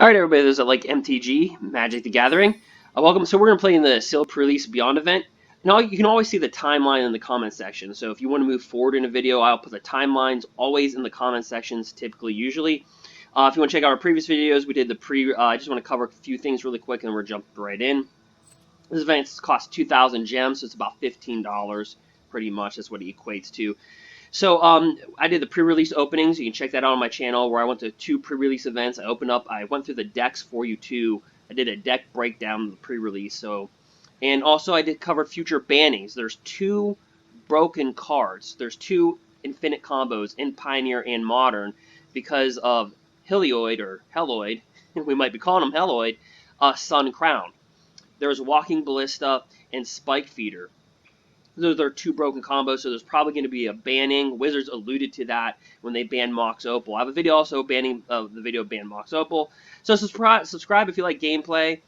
Alright everybody, there's like MTG, Magic the Gathering. Welcome. So we're going to play in the Release Beyond event. Now you can always see the timeline in the comment section. So if you want to move forward in a video, I'll put the timelines always in the comment sections, usually. If you want to check out our previous videos, we did the I just want to cover a few things really quick and we're jumping right in. This event costs 2,000 gems, so it's about $15 pretty much. That's what it equates to. So I did the pre-release openings. You can check that out on my channel where I went to 2 pre-release events. I went through the decks for you too. I did a deck breakdown of the pre-release. And also I did cover future bannings. There's 2 broken cards. There's 2 infinite combos in Pioneer and Modern because of Heloid, we might be calling him Heloid, Sun Crown. There's Walking Ballista and Spike Feeder. Those are 2 broken combos, so there's probably going to be a banning. Wizards alluded to that when they banned Mox Opal. I have a video also banning the video banned Mox Opal. So subscribe if you like gameplay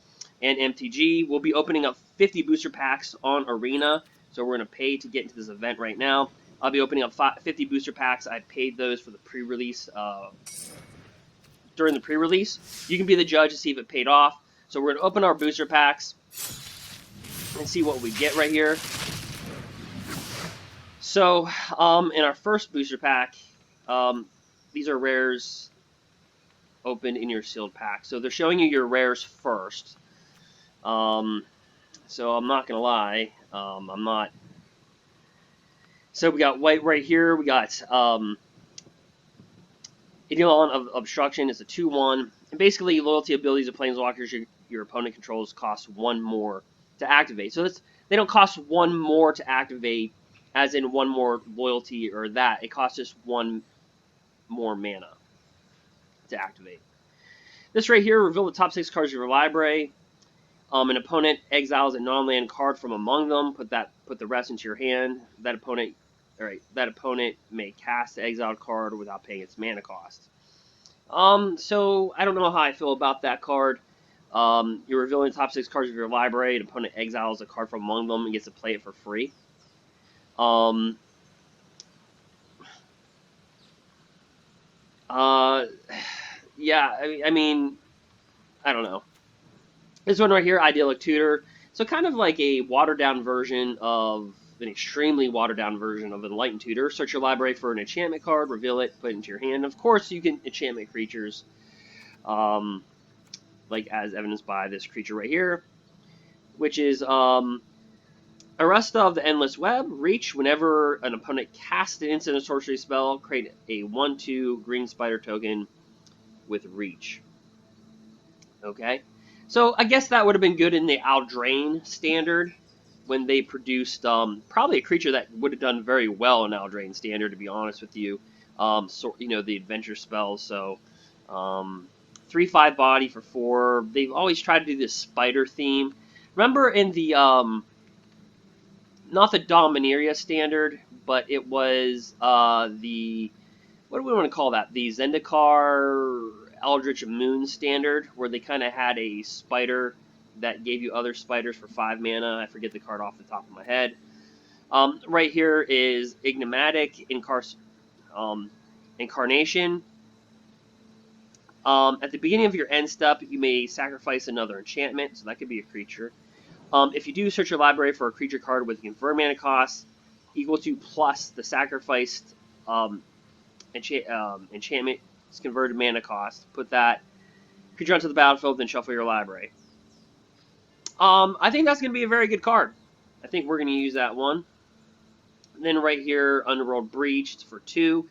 and MTG. We'll be opening up 50 booster packs on Arena, so we're going to pay to get into this event right now. I'll be opening up 50 booster packs. I paid those for the pre-release. During the pre-release, you can be the judge to see if it paid off. So we're going to open our booster packs and see what we get right here. So, in our first booster pack, these are rares opened in your sealed pack. So they're showing you your rares first. So I'm not going to lie, I'm not. So we got white right here. We got Eidolon of Obstruction is a 2/1. And basically, loyalty abilities of planeswalkers your opponent controls cost 1 more to activate. So they don't cost 1 more to activate, as in 1 more loyalty or that. It costs just 1 more mana to activate. This right here, reveal the top 6 cards of your library. An opponent exiles a non-land card from among them. Put the rest into your hand. That opponent may cast the exiled card without paying its mana cost. So I don't know how I feel about that card. You're revealing the top 6 cards of your library. An opponent exiles a card from among them and gets to play it for free. Yeah, I mean, I don't know. This one right here, Idyllic Tutor. So kind of like a watered-down version of, an extremely watered-down version of Enlightened Tutor. Search your library for an enchantment card, reveal it, put it into your hand. Of course, you can enchantment creatures, like as evidenced by this creature right here, which is Arasta of the Endless Web. Reach. Whenever an opponent casts an instant or sorcery spell, create a 1/2 green spider token with Reach. Okay, so I guess that would have been good in the Aldrain standard when they produced probably a creature that would have done very well in Aldrain standard, to be honest with you. So the adventure spells. So 3/5 body for 4. They've always tried to do this spider theme. Remember in the not the Dominaria standard, but it was the, what do we want to call that? The Zendikar Eldritch Moon standard, where they kind of had a spider that gave you other spiders for 5 mana. I forget the card off the top of my head. Right here is Enigmatic Incarnation. At the beginning of your end step, you may sacrifice another enchantment, so that could be a creature. If you do search your library for a creature card with a confirmed mana cost equal to plus the sacrificed enchantment's converted mana cost, put that creature onto the battlefield, then shuffle your library. I think that's going to be a very good card. I think we're going to use that one. And then right here, Underworld Breach, it's for 2.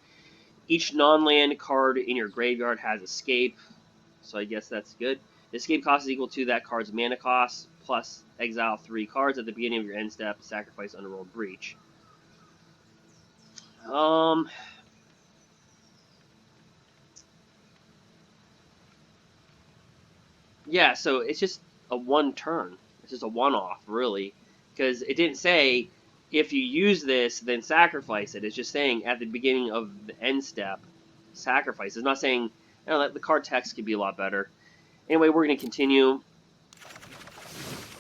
Each non-land card in your graveyard has escape, so I guess that's good. The escape cost is equal to that card's mana cost, plus exile 3 cards at the beginning of your end step, sacrifice Underworld Breach. Yeah, so it's just a 1 turn. It's just a one-off, really, because it didn't say if you use this, then sacrifice it. It's just saying at the beginning of the end step, sacrifice. It's not saying, the card text could be a lot better. Anyway, we're going to continue,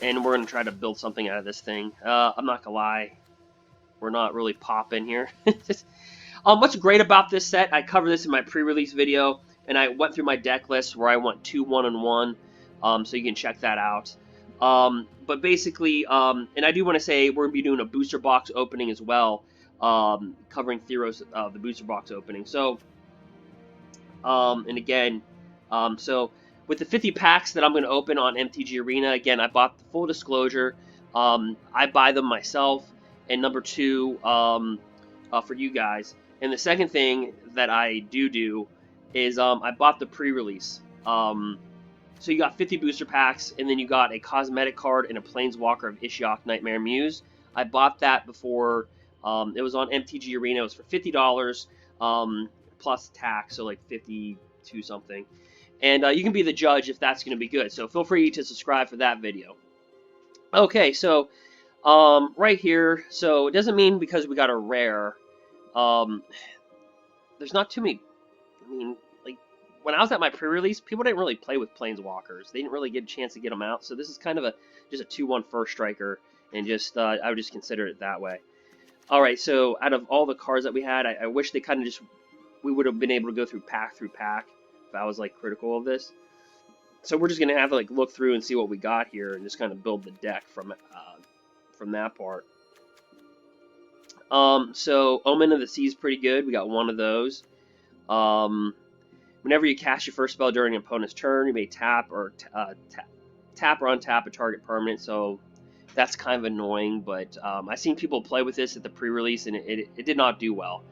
and we're going to try to build something out of this thing. I'm not going to lie, we're not really popping here. What's great about this set, I covered this in my pre-release video, and I went through my deck list where I want 2 1-on-1, so you can check that out. But basically, and I do want to say we're going to be doing a booster box opening as well, covering Theros, the booster box opening. So, and again, so with the 50 packs that I'm going to open on MTG Arena, again, I bought the full disclosure. I buy them myself, and number two, for you guys. And the second thing that I do is I bought the pre-release. So you got 50 booster packs, and then you got a cosmetic card and a Planeswalker of Ishiok Nightmare Muse. I bought that before it was on MTG Arena. It was for $50 plus tax, so like 52 something. And you can be the judge if that's going to be good. So feel free to subscribe for that video. Okay, so right here, so it doesn't mean because we got a rare, there's not too many. I mean, like when I was at my pre-release, people didn't really play with Planeswalkers. They didn't really get a chance to get them out. So this is kind of just a 2/1 first striker, and just I would just consider it that way. All right, so out of all the cards that we had, I wish they kind of just we would have been able to go through pack if I was like critical of this. So we're just gonna have to like look through and see what we got here, and just kind of build the deck from that part. So Omen of the Sea is pretty good. We got one of those. Whenever you cast your first spell during an opponent's turn, you may tap or untap a target permanent. So that's kind of annoying, but I've seen people play with this at the pre-release, and it did not do well.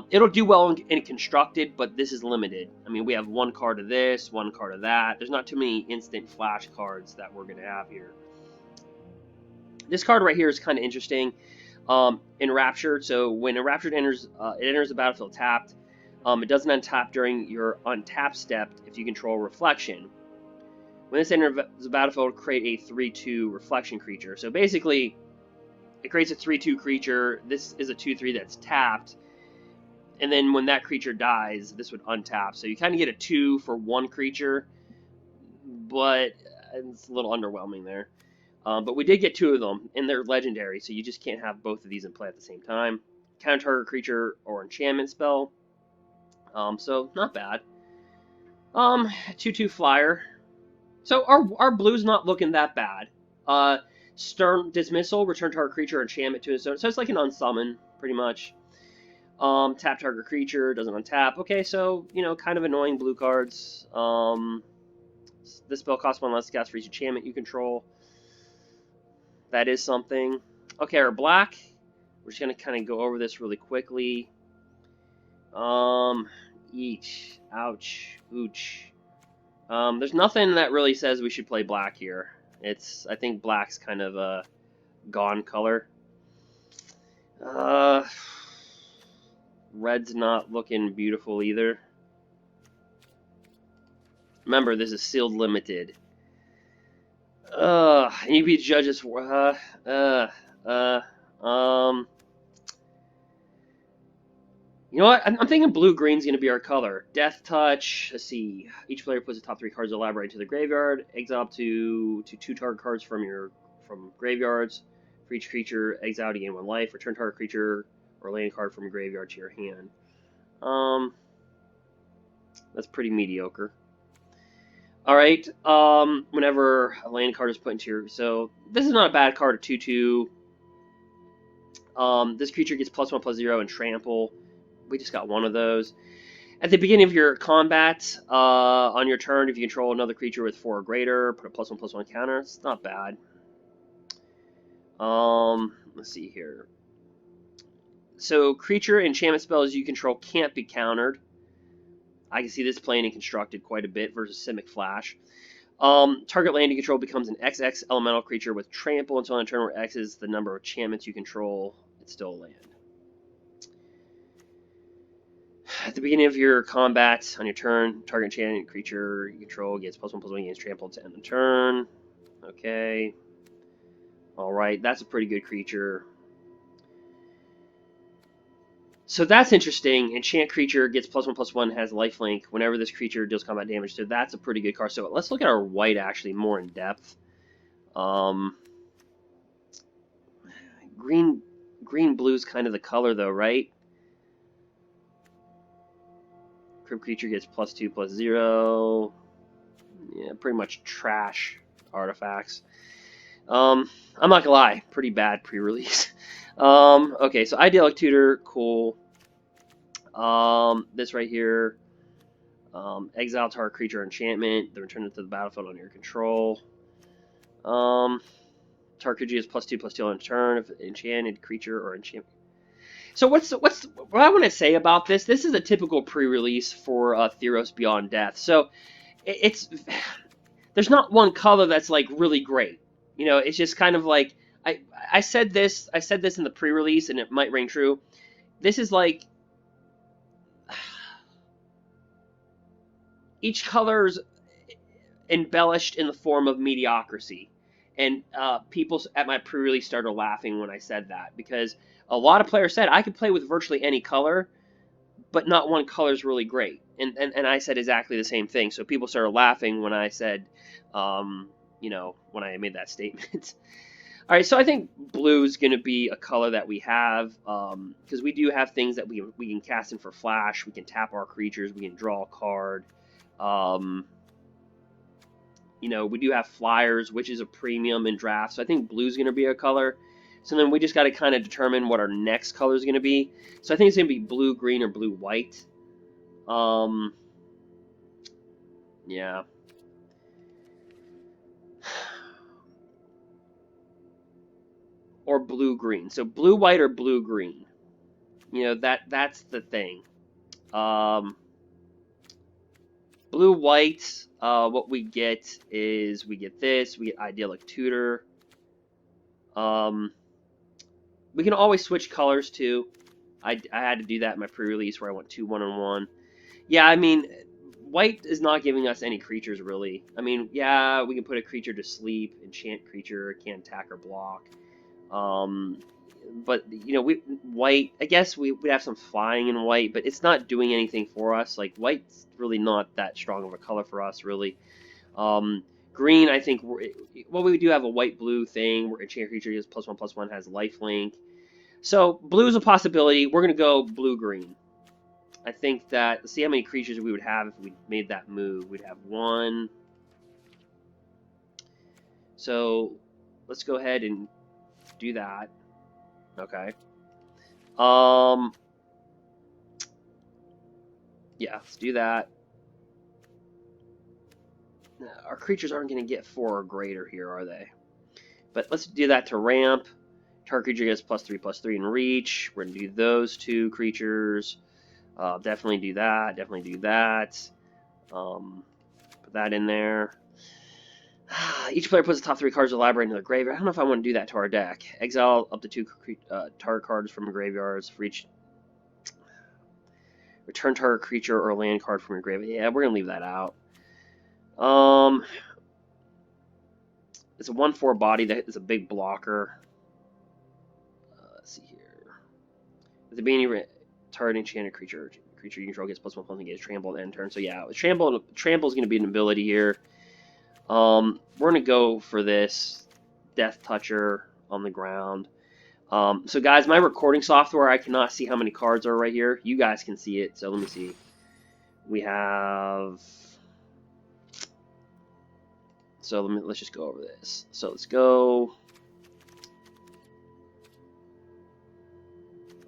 It'll do well in constructed, but this is limited. I mean, we have one card of this, one card of that. There's not too many instant flash cards that we're going to have here. This card right here is kind of interesting. Enraptured. So when Enraptured enters, it enters the battlefield tapped. It doesn't untap during your untap step if you control Reflection. When this enters the battlefield, create a 3/2 Reflection creature. So basically, it creates a 3/2 creature. This is a 2/3 that's tapped. And then when that creature dies, this would untap. So you kind of get a 2 for one creature, but it's a little underwhelming there. But we did get 2 of them, and they're legendary, so you just can't have both of these in play at the same time. Counter target creature or enchantment spell. So not bad. 2/2 flyer. So our blue's not looking that bad. Stern Dismissal, return target creature or enchantment to its own. So it's like an unsummon, pretty much. Tap target creature, doesn't untap. Okay, so, you know, kind of annoying blue cards. This spell costs 1 less to cast for each enchantment you control. That is something. Okay, our black. We're just going to kind of go over this really quickly. Each. Ouch. Ooch. There's nothing that really says we should play black here. I think black's kind of a gone color. Red's not looking beautiful either. Remember, this is sealed limited. And you be judges. You know what? I'm thinking blue-green's going to be our color. Death Touch. Let's see. Each player puts the top 3 cards of the library into the graveyard. Exile up to 2 target cards from graveyards. For each creature, exile to gain 1 life. Return target creature or land card from a graveyard to your hand. That's pretty mediocre. Alright, whenever a land card is put into your... So, this is not a bad card, a 2/2. This creature gets +1/+0 and trample. We just got one of those. At the beginning of your combat, on your turn, if you control another creature with 4 or greater, put a +1/+1 counter. It's not bad. Let's see here. So, creature enchantment spells you control can't be countered. I can see this playing in constructed quite a bit versus Simic Flash. Target land you control becomes an XX elemental creature with trample until on a turn where X is the number of enchantments you control. It's still a land. At the beginning of your combat, on your turn, target enchantment creature you control gets +1/+1 against trample to end the turn. Okay. Alright, that's a pretty good creature. So that's interesting. Enchant creature gets +1/+1, has lifelink. Whenever this creature deals combat damage, so that's a pretty good card. So let's look at our white actually more in depth. Green blue is kind of the color though, right? Crypt creature gets +2/+0. Yeah, pretty much trash artifacts. I'm not gonna lie, pretty bad pre-release. Okay, so Idyllic Tutor, cool. This right here, exile target creature enchantment, then return it to the battlefield under your control. Target creature is +2/+2 on turn if enchanted creature or enchantment. So what I want to say about this? This is a typical pre-release for Theros Beyond Death. So it's there's not one color that's like really great. You know, it's just kind of like I said this in the pre-release, and it might ring true. This is like each color's embellished in the form of mediocrity, and people at my pre-release started laughing when I said that, because a lot of players said I could play with virtually any color, but not one color is really great, and I said exactly the same thing. So people started laughing when I said, you know, when I made that statement. All right, so I think blue is going to be a color that we have, because we do have things that we can cast in for flash. We can tap our creatures. We can draw a card. You know, we do have flyers, which is a premium in draft. So I think blue is going to be a color. So then we just got to kind of determine what our next color is going to be. So I think it's going to be blue, green, or blue, white. Yeah. Or blue, green. So blue, white, or blue, green. You know, that's the thing. Blue, white, what we get is we get this. We get Idyllic Tutor. We can always switch colors too. I had to do that in my pre-release where I went 2 1-on-1. Yeah, I mean, white is not giving us any creatures really. I mean, yeah, we can put a creature to sleep, enchant creature, can't attack or block. But you know, white. I guess we would have some flying in white, but it's not doing anything for us. Like white's really not that strong of a color for us, really. Green, I think. Well, we do have a white-blue thing where enchant creature is +1/+1, has lifelink. So blue is a possibility. We're gonna go blue-green. I think that, let's see how many creatures we would have if we made that move. We'd have 1. So let's go ahead and do that. Okay. Yeah, let's do that. Our creatures aren't going to get 4 or greater here, are they? But let's do that to ramp. Target creature gets +3/+3 in reach. We're going to do those 2 creatures. Definitely do that. Definitely do that. Put that in there. Each player puts the top 3 cards of the library into their graveyard. I don't know if I want to do that to our deck. Exile up to 2 target cards from graveyards for each. Return target creature or land card from your graveyard. Yeah, we're going to leave that out. It's a 1/4 body that is a big blocker. Let's see here. At the beginning, target enchanted creature you control gets +1/+1 against trample at end turn. So yeah, trample is going to be an ability here. We're going to go for this Death Toucher on the ground. So guys, my recording software, I cannot see how many cards are right here. You guys can see it, so let me see. We have... So let's just go over this. So let's go.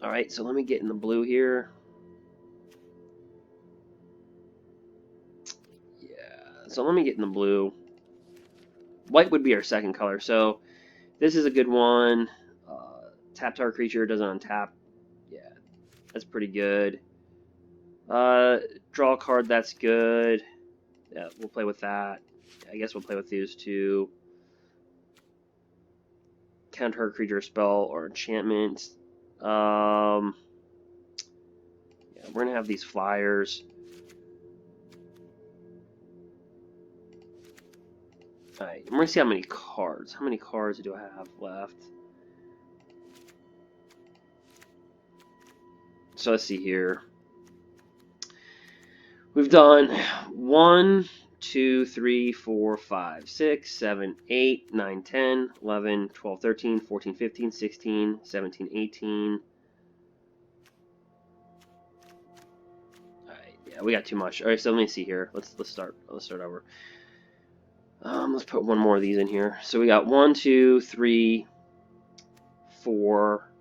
All right, so let me get in the blue here. Yeah, so let me get in the blue. White would be our second color. So this is a good one. Tap target creature, doesn't untap. Yeah, that's pretty good. Draw a card, that's good. Yeah, we'll play with that. I guess we'll play with these 2. Counter a creature, spell, or enchantment. Yeah, we're gonna have these flyers. Alright, we're gonna see how many cards. How many cards do I have left? So let's see here. We've done 1, 2, 3, 4, 5, 6, 7, 8, 9, 10, 11, 12, 13, 14, 15, 16, 17, 18. Alright, yeah, Yeah, we got too much. All right, so let me see here. Let's start over. Let's put one more of these in here. So we got 1, 2, 3, 4,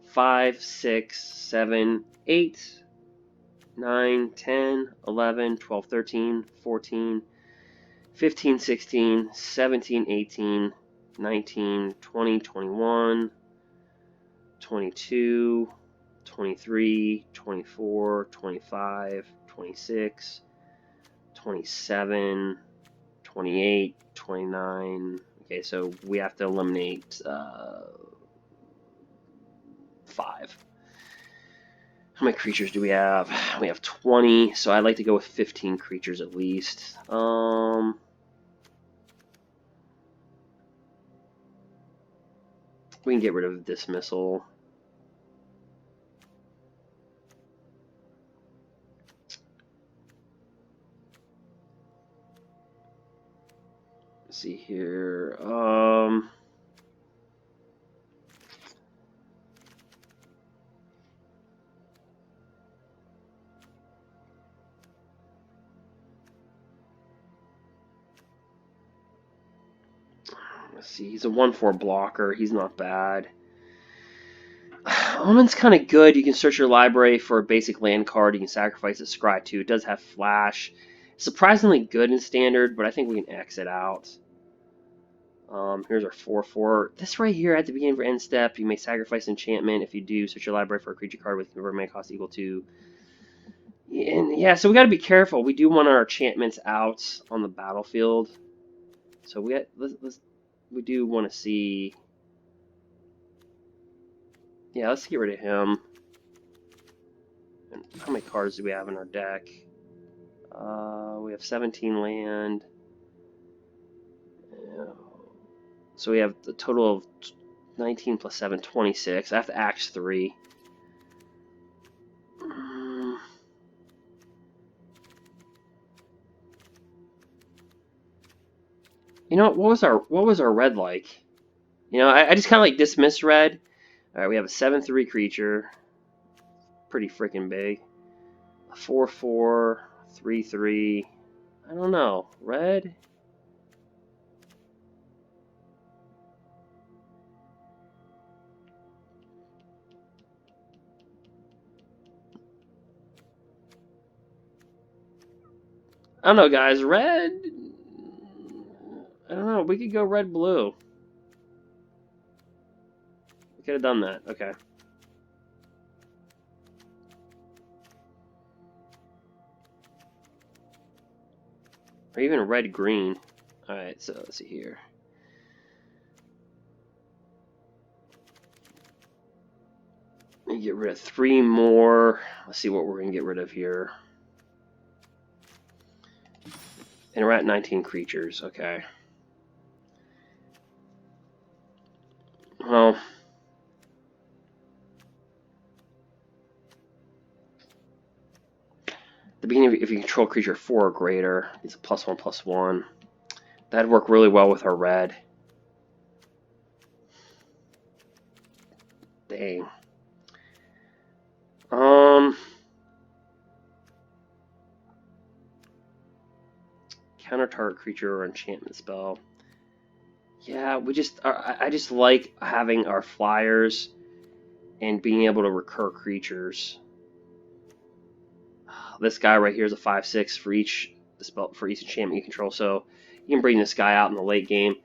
5, 6, 7, 8, 9, 10, 11, 12, 13, 14, 15, 16, 17, 18, 19, 20, 21, 22, 23, 24, 25, 26, 27, 28, 29. Okay, so we have to eliminate 5. How many creatures do we have? We have 20, so I'd like to go with 15 creatures at least. We can get rid of Dismissal. Let's see here. Let's see. He's a 1/4 blocker. He's not bad. Omen's kind of good. You can search your library for a basic land card. You can sacrifice a scry too. It does have flash. Surprisingly good in standard, but I think we can X it out. Here's our 4/4. This right here at the beginning of your end step, you may sacrifice enchantment. If you do, search your library for a creature card with convert mana cost equal to. And yeah, so we got to be careful. We do want our enchantments out on the battlefield. So we do want to see. Yeah, let's get rid of him. And how many cards do we have in our deck? We have 17 land. So we have a total of 19 plus 7, 26. I have to axe 3. You know, what was our red like? You know, I just kind of like dismiss red. All right, we have a 7/3 creature, pretty freaking big. A 4/4, 3/3. I don't know, red. I don't know, guys. Red. I don't know. We could go red-blue. We could have done that. Okay. Or even red-green. Alright, so let's see here. Let me get rid of 3 more. Let's see what we're going to get rid of here. And we're at 19 creatures. Okay. Well, the beginning, if you control a creature 4 or greater, it's a +1/+1. That'd work really well with our red. Dang. Counter target creature or enchantment spell. Yeah, I just like having our flyers and being able to recur creatures. This guy right here is a 5/6 for each enchantment you control, so you can bring this guy out in the late game.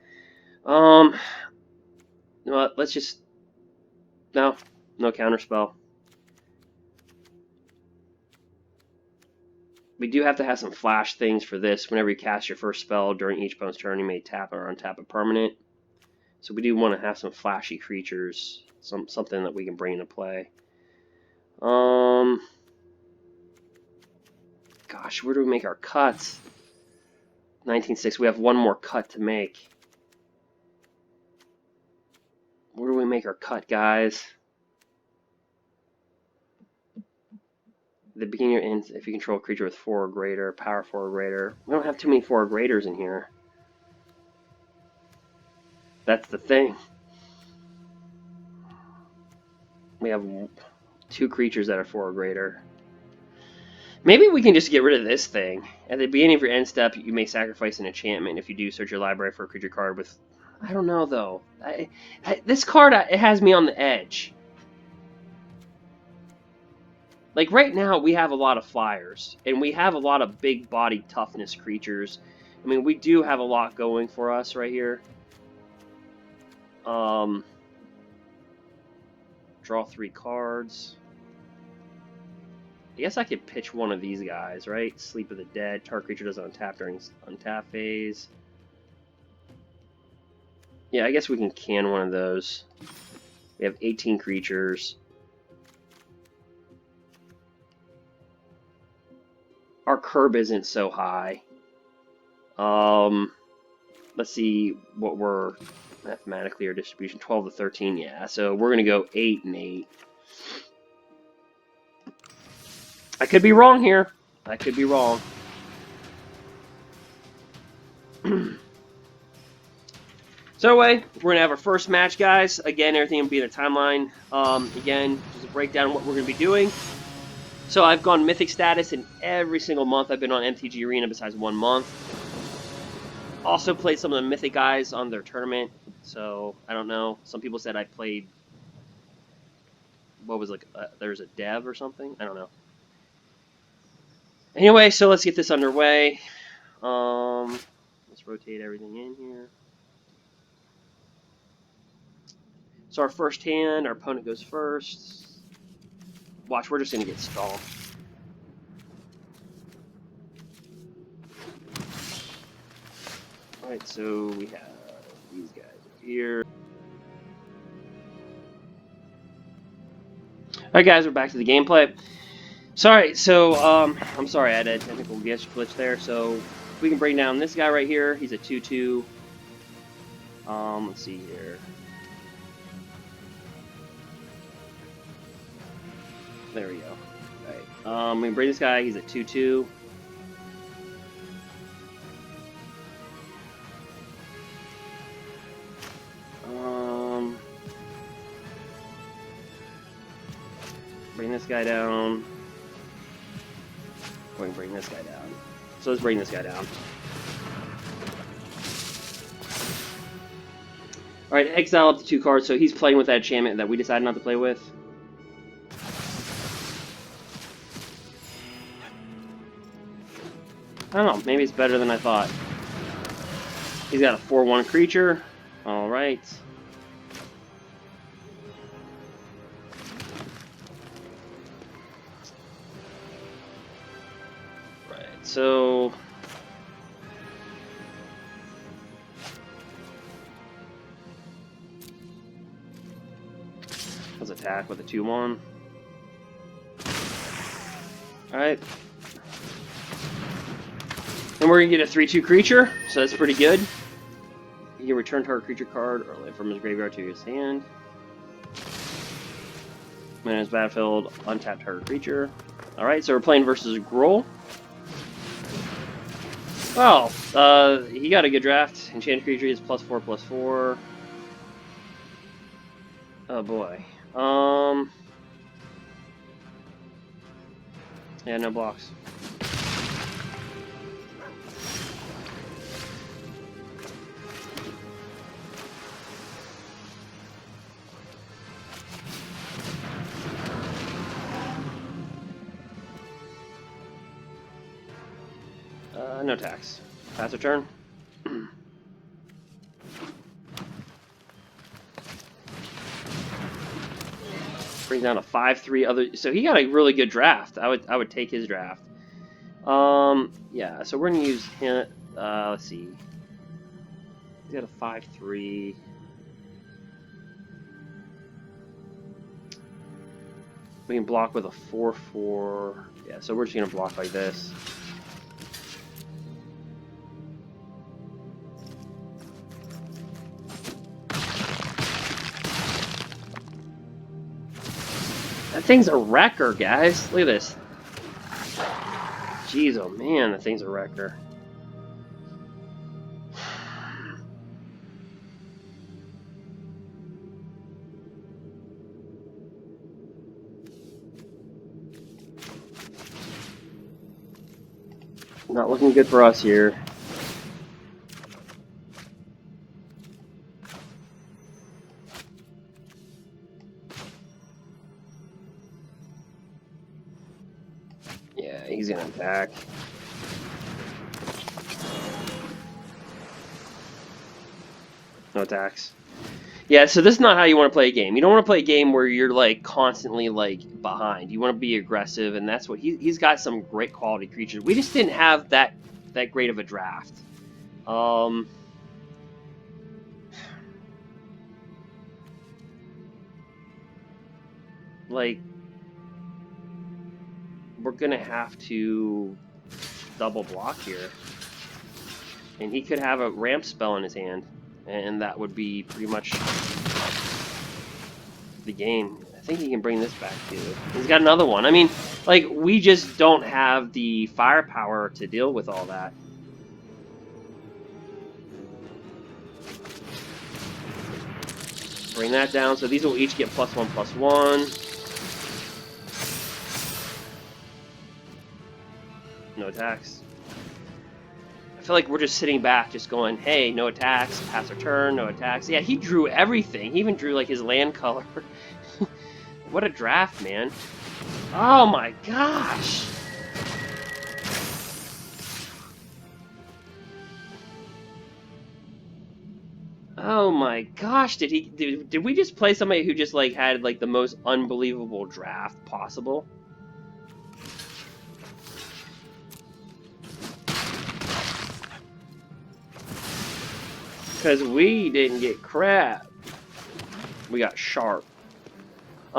You know what? Let's just no counter spell. We do have to have some flash things for this. Whenever you cast your first spell during each opponent's turn, you may tap or untap a permanent. So we do want to have some flashy creatures, something that we can bring into play. Gosh, where do we make our cuts? 19/6. We have one more cut to make. Where do we make our cut, guys? The beginning or end, if you control a creature with 4 or greater, power 4 or greater. We don't have too many 4 or greaters in here. That's the thing. We have 2 creatures that are 4 or greater. Maybe we can just get rid of this thing. At the beginning of your end step, you may sacrifice an enchantment. If you do, search your library for a creature card with... I don't know, though. This card, it has me on the edge. Like, right now, we have a lot of flyers. And we have a lot of big-bodied toughness creatures. I mean, we do have a lot going for us right here. Draw 3 cards. I guess I could pitch one of these guys, right? Sleep of the Dead. Target creature doesn't untap during untap phase. Yeah, I guess we can can one of those. We have 18 creatures. Our curb isn't so high. Let's see what we're mathematically our distribution. 12 to 13, yeah. So we're gonna go 8 and 8. I could be wrong here. I could be wrong. So anyway, we're gonna have our first match, guys. Again, everything will be in the timeline. Again, just a breakdown of what we're gonna be doing. So I've gone Mythic status in every single month I've been on MTG Arena besides 1 month. Also played some of the Mythic guys on their tournament. So I don't know. Some people said I played. What was like? There's a dev or something. I don't know. Anyway, so let's get this underway. Let's rotate everything in here. So our first hand, our opponent goes first. Watch, we're just gonna get stalled. Alright, so we have these guys here. Alright guys, we're back to the gameplay. Sorry, so I'm sorry I had a technical glitch there. So we can bring down this guy right here. He's a 2/2. Let's see here. There we go. Alright. We can bring this guy, he's a 2/2. Bring this guy down. We can bring this guy down. So let's bring this guy down. Alright, exile up to 2 cards, so he's playing with that enchantment that we decided not to play with. I don't know, maybe it's better than I thought. He's got a 4/1 creature. Alright. Right, so... let's attack with a 2/1. Alright. And we're going to get a 3/2 creature, so that's pretty good. You can return target creature card early from his graveyard to his hand. When his battlefield, untap target creature. Alright, so we're playing versus Grohl. Well, he got a good draft. Enchanted creature is +4/+4. Oh boy. Yeah, no blocks. No tax. Pass a turn. Bring down a 5/3 other. So he got a really good draft. I would take his draft. Yeah. So we're gonna use him. Let's see. He's got a 5/3. We can block with a 4/4. Yeah. So we're just gonna block like this. That thing's a wrecker, guys. Look at this. Jeez, oh man, that thing's a wrecker. Not looking good for us here. Yeah, he's gonna attack. No attacks. Yeah, so this is not how you want to play a game. You don't want to play a game where you're like constantly like behind. You want to be aggressive, and that's what he's got some great quality creatures. We just didn't have that great of a draft. Like we're gonna have to double block here, and he could have a ramp spell in his hand, and that would be pretty much the game. I think he can bring this back too. He's got another one. I mean, like, we just don't have the firepower to deal with all that. Bring that down. So these will each get +1/+1. No attacks. I feel like we're just sitting back, just going, hey, no attacks, pass our turn, no attacks. Yeah, he drew everything. He even drew, like, his land color. What a draft, man. Oh my gosh! Oh my gosh, did we just play somebody who just, like, had, like, the most unbelievable draft possible? Because we didn't get crap. We got sharp. We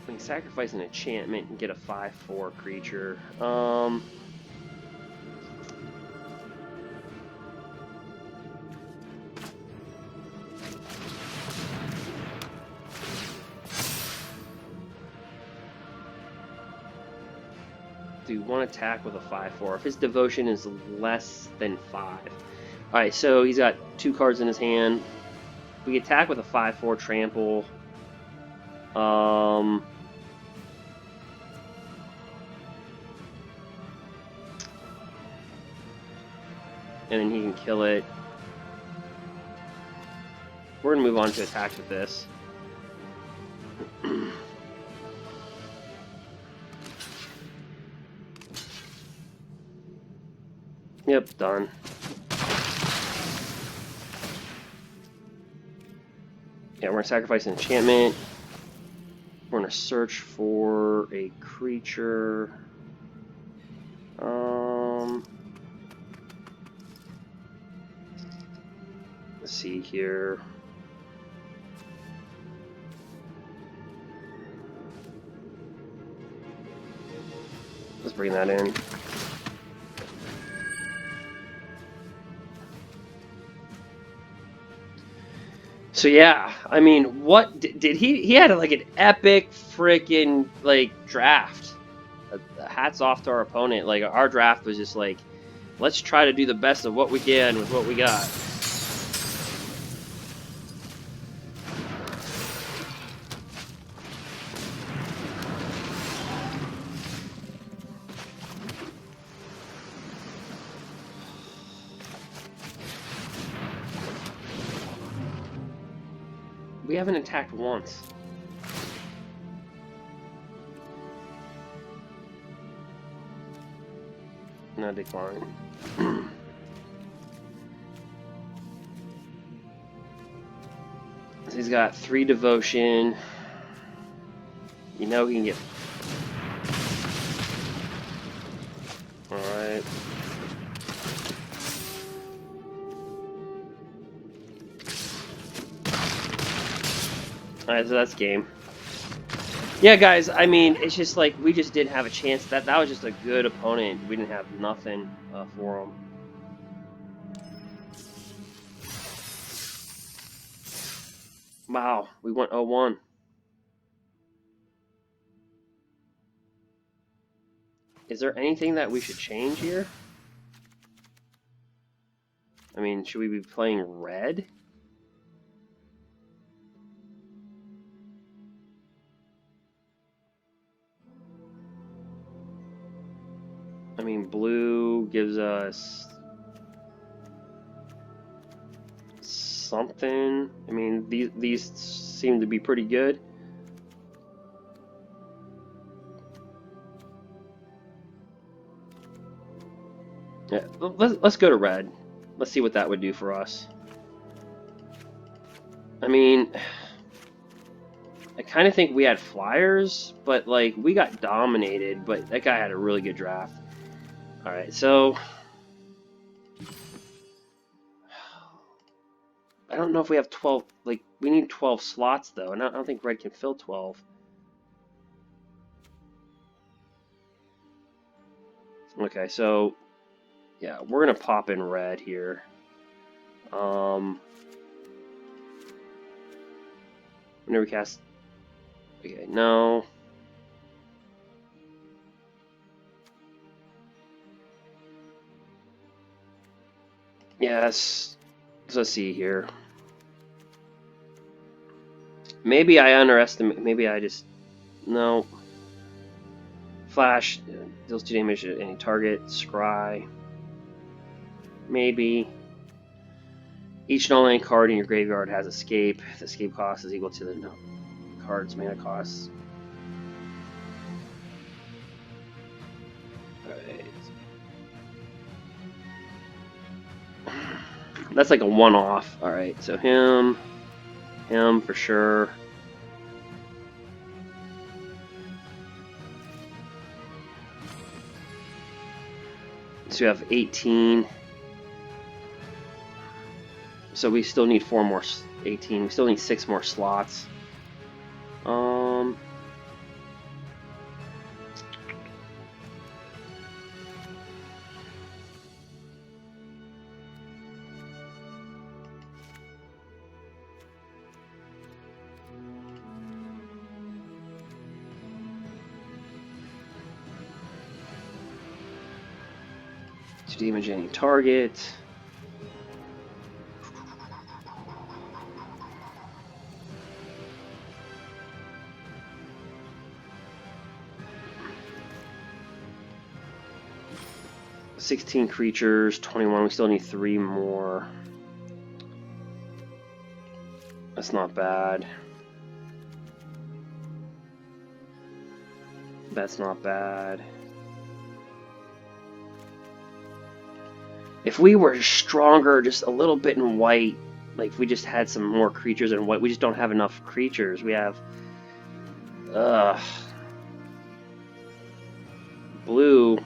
can sacrifice an enchantment and get a 5/4 creature. Do one attack with a 5/4 if his devotion is less than 5. Alright, so he's got 2 cards in his hand. We attack with a 5/4 trample. And then he can kill it. We're gonna move on to attacks with this. Yep, done. Yeah, we're gonna sacrifice an enchantment. We're gonna search for a creature. Let's see here. Let's bring that in. So yeah, I mean, what did he had like an epic freaking like draft. Hats off to our opponent. Like, our draft was just like, let's try to do the best of what we can with what we got. We haven't attacked once. No decline. So he's got 3 devotion. You know he can get. Alright. Alright, so that's game. Yeah, guys, I mean, it's just like, we just didn't have a chance. That was just a good opponent. We didn't have nothing for him. Wow, we went 0-1. Is there anything that we should change here? I mean, should we be playing red? I mean, blue gives us something. I mean, these seem to be pretty good. Yeah, let's go to red. Let's see what that would do for us. I mean, I kind of think we had flyers, but like we got dominated. But that guy had a really good draft. All right, so I don't know if we have 12. Like we need 12 slots though, and I don't think red can fill 12. Okay, so yeah, we're gonna pop in red here. Whenever we cast, okay, no. Yes, let's see here. Maybe I underestimate. Maybe I just no. Flash deals 2 damage to any target. Scry. Maybe. Each non-land card in your graveyard has escape. The escape cost is equal to the card's mana cost. Alright. That's like a one-off. Alright, so him for sure. So we have 18. So we still need 4 more, 18. We still need 6 more slots. To damage any target. $16 creatures, 21. We still need 3 more. That's not bad. That's not bad. If we were stronger just a little bit in white, like if we just had some more creatures in white, we just don't have enough creatures. We have blue.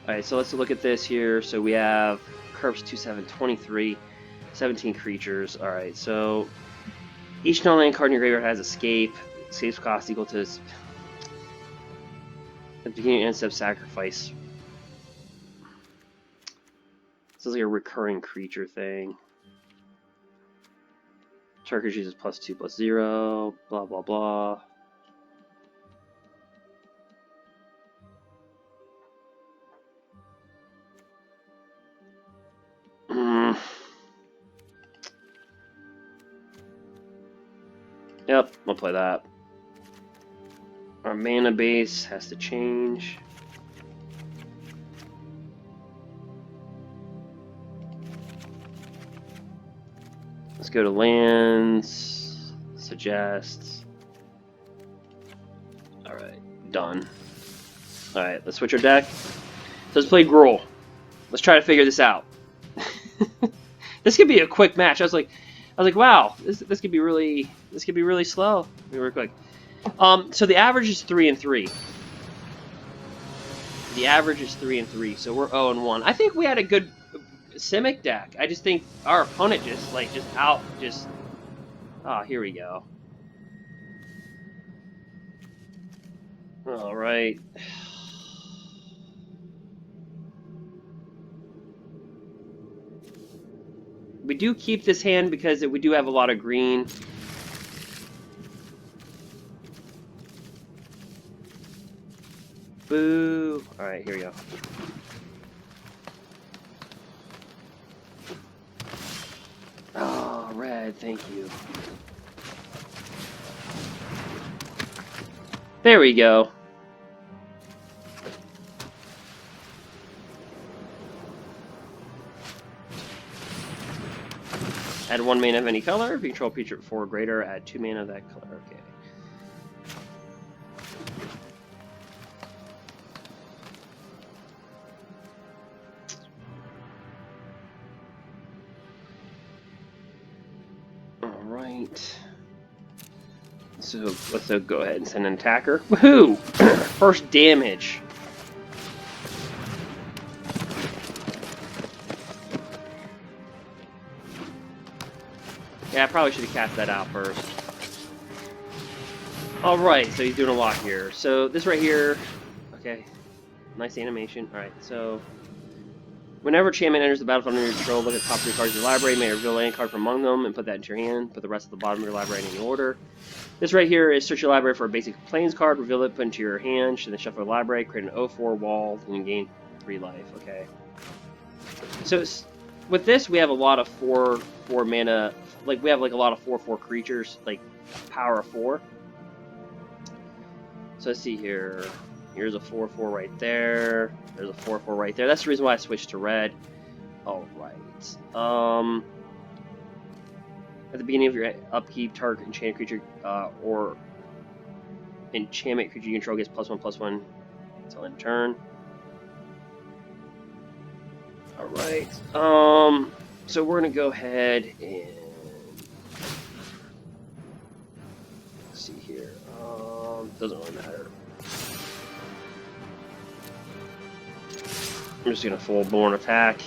Alright, so let's look at this here. So we have Curbs 2/7, 23, 17 creatures. Alright, so each non-land card in your graveyard has escape. Escape's cost equal to at the beginning and end of sacrifice. This is like a recurring creature thing. Target uses +2/+0, blah blah blah. Yep, I'll play that. Our mana base has to change. Let's go to lands, suggests. Alright, done. Alright, let's switch our deck. So let's play Gruul. Let's try to figure this out. This could be a quick match. I was like, wow, this could be really slow. Really quick. So the average is 3-3. The average is 3-3, so we're 0-1. I think we had a good simic deck. I just think our opponent here we go. All right. We do keep this hand because we do have a lot of green. Boo. All right, here we go. God, thank you. There we go. Add 1 mana of any color. If you control a creature 4 or greater, add 2 mana of that color. Okay. Alright. So let's go ahead and send an attacker. Woohoo! First damage. Yeah, I probably should have cast that out first. Alright, so he's doing a lot here. So this right here, okay, nice animation. Alright, so whenever enchantment enters the battlefield under your control, look at the top 3 cards of your library, may reveal any card from among them, and put that into your hand. Put the rest at the bottom of your library in any order. This right here is search your library for a basic plains card, reveal it, put it into your hand, and then shuffle the library, create an 0/4 wall, and gain 3 life. Okay. So with this, we have a lot of 4 mana. Like, we have like a lot of 4/4 creatures, like power of 4. So let's see here. Here's a 4/4 right there. There's a 4/4 right there. That's the reason why I switched to red. All right. At the beginning of your upkeep, target enchanted creature or enchantment creature you control gets +1/+1 until end turn. All right. So we're gonna go ahead and let's see here. Doesn't really matter. I'm just gonna full-born attack.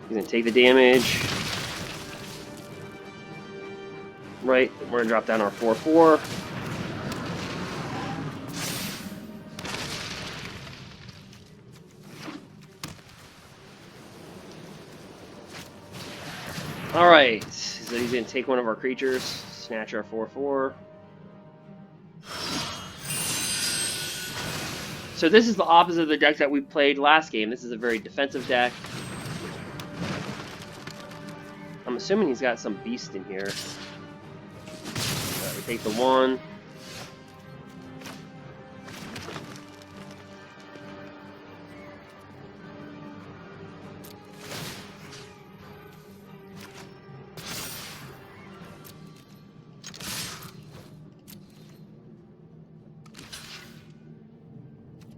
He's gonna take the damage. Right, we're gonna drop down our 4/4. Alright, so he's gonna take one of our creatures, snatch our 4/4. So this is the opposite of the deck that we played last game. This is a very defensive deck. I'm assuming he's got some beast in here. We take the 1.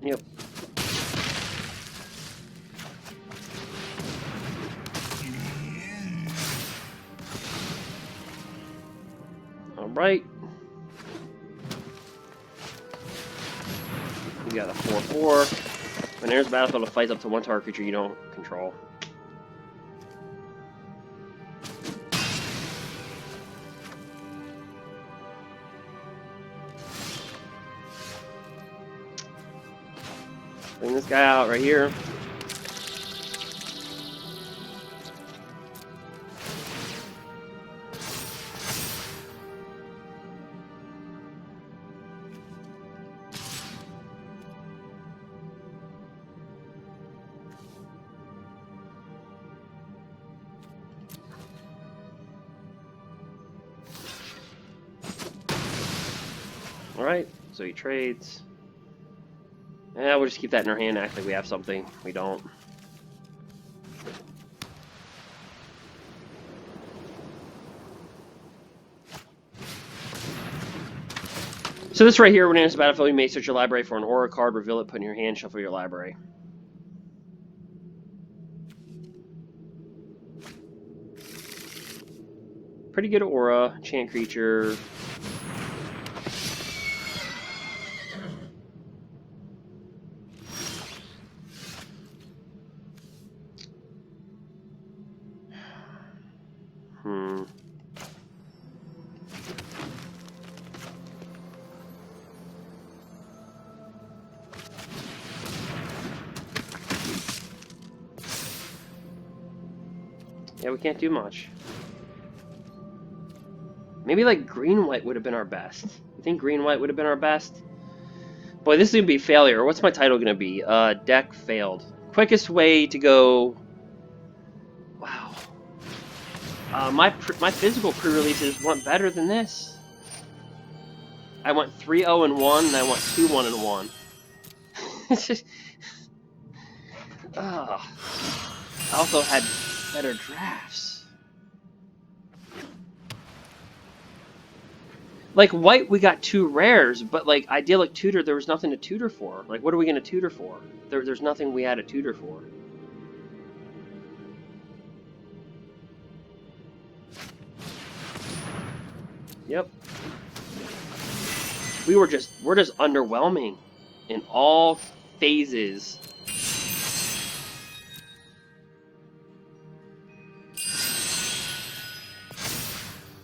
Yep. Alright. You got a 4/4. When there's a battlefield, it fights up to 1 target creature you don't control. Bring this guy out right here. Alright, so he trades. Yeah, we'll just keep that in our hand, act like we have something. We don't. So this right here, when it enters the battlefield, you may search your library for an aura card, reveal it, put it in your hand, shuffle your library. Pretty good aura, enchant creature. Yeah, we can't do much. Maybe like green-white would have been our best. You think green-white would have been our best? Boy, this is going to be failure. What's my title going to be? Deck failed. Quickest way to go... My physical pre-releases went better than this. I went 3-0-1, and I went 2-1-1. It's just, I also had better drafts. Like white, we got 2 rares, but like idyllic tutor, there was nothing to tutor for. Like, what are we gonna tutor for? There's nothing we had to tutor for. Yep. We're just underwhelming in all phases.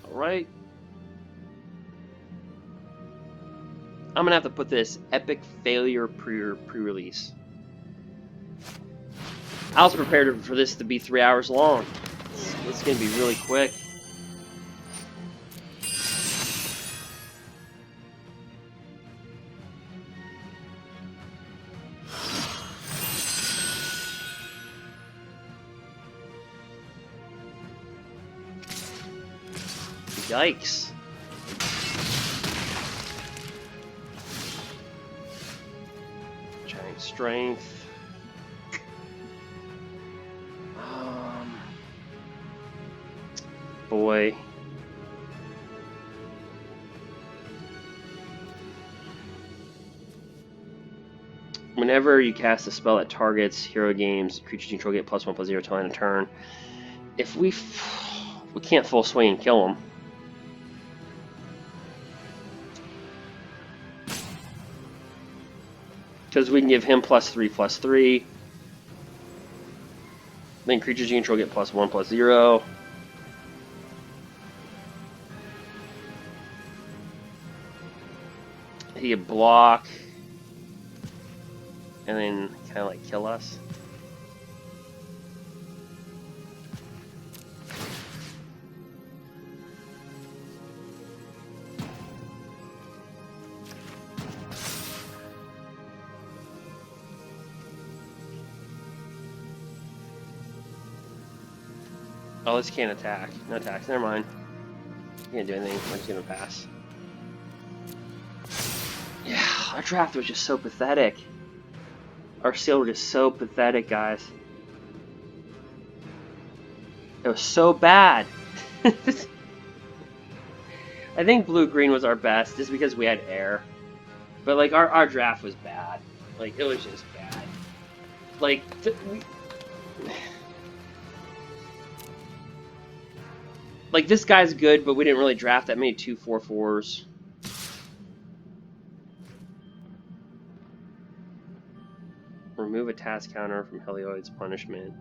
All right. I'm gonna have to put this epic failure pre-release. I was prepared for this to be 3 hours long. It's gonna be really quick. Yikes. Giant strength. Boy. Whenever you cast a spell that targets hero games, creatures you control get +1/+0 till end of turn. If we can't full swing and kill them. Because we can give him +3/+3. Then creatures you control get +1/+0. He could block. And then kind of like kill us. Oh, this can't attack. No attacks. Never mind. Can't do anything. I'm just gonna pass. Yeah, our draft was just so pathetic. Our seal were just so pathetic, guys. It was so bad. I think blue-green was our best, just because we had air. But like our draft was bad. Like it was just bad. Like like this guy's good, but we didn't really draft that many 2/4/4s. Remove a task counter from Helioid's punishment.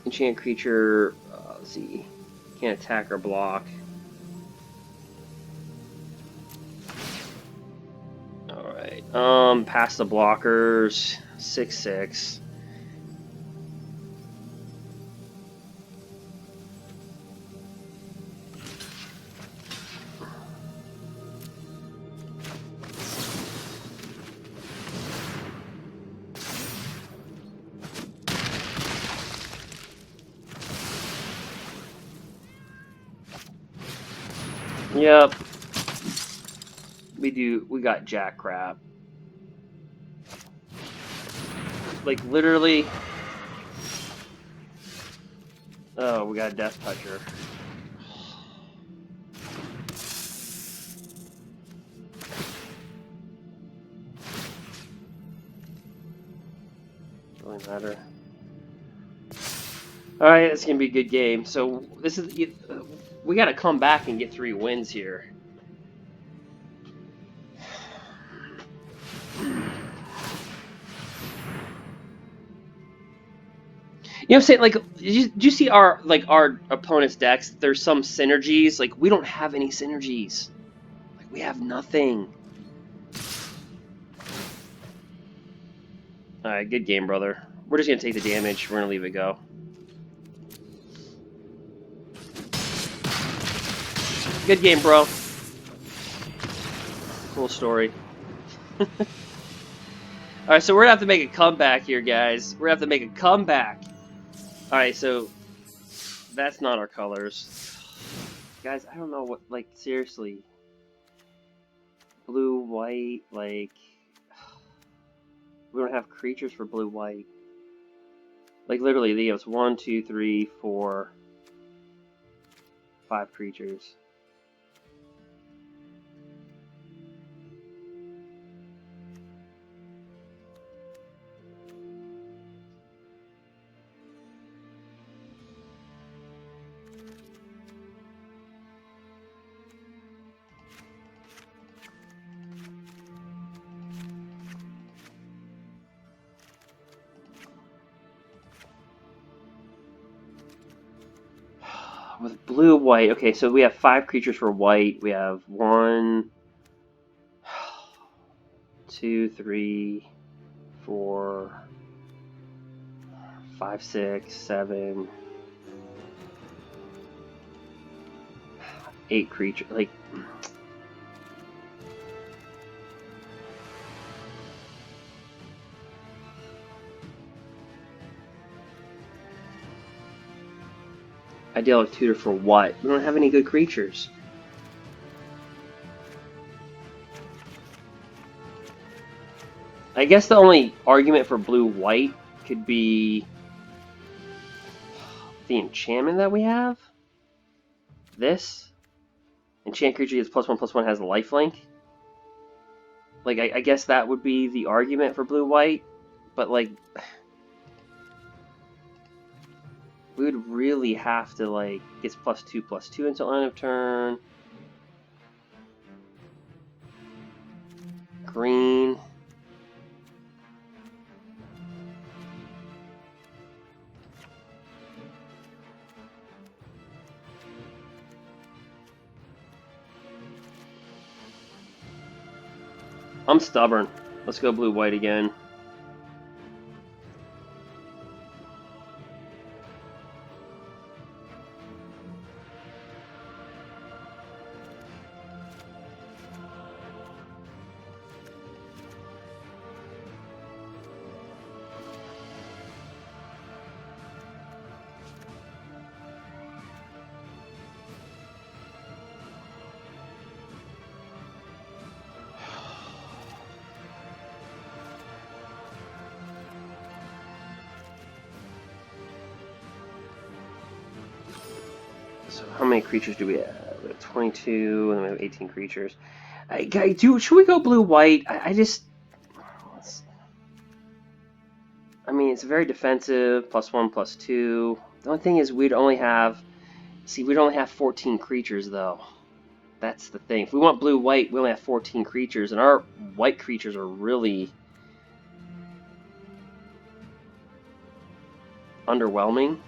Enchant creature, let's see, can't attack or block. Alright, past the blockers, 6/6. Yep. We got jack crap. Like literally. Oh, we got a Death Toucher. Doesn't really matter. Alright, it's gonna be a good game. So this is we gotta come back and get 3 wins here. You know what I'm saying? Like, did you see our opponent's decks? There's some synergies. Like, we don't have any synergies. Like, we have nothing. Alright, good game, brother. We're just gonna take the damage. We're gonna leave it go. Good game, bro. Cool story. Alright, so we're gonna have to make a comeback here, guys. We're gonna have to make a comeback. Alright, so that's not our colors. Guys, I don't know what, like, seriously. Blue, white, like... We don't have creatures for blue, white. Like, literally, they give us 1, 2, 3, 4, 5 creatures. With blue, white, okay, so we have 5 creatures for white. We have 1, 2, 3, 4, 5, 6, 7, 8 creatures. Like, Idyllic Tutor for what? We don't have any good creatures. I guess the only argument for blue-white could be the enchantment that we have. This enchant creature gets +1/+1, has lifelink. Like, I guess that would be the argument for blue-white, but like, we would really have to like gets +2/+2 until end of turn. Green. I'm stubborn. Let's go blue-white again. So how many creatures do we have? We have 22, and then we have 18 creatures. Should we go blue-white? I mean, it's very defensive, +1/+2. The only thing is we'd only have 14 creatures, though. That's the thing. If we want blue-white, we only have 14 creatures, and our white creatures are really underwhelming.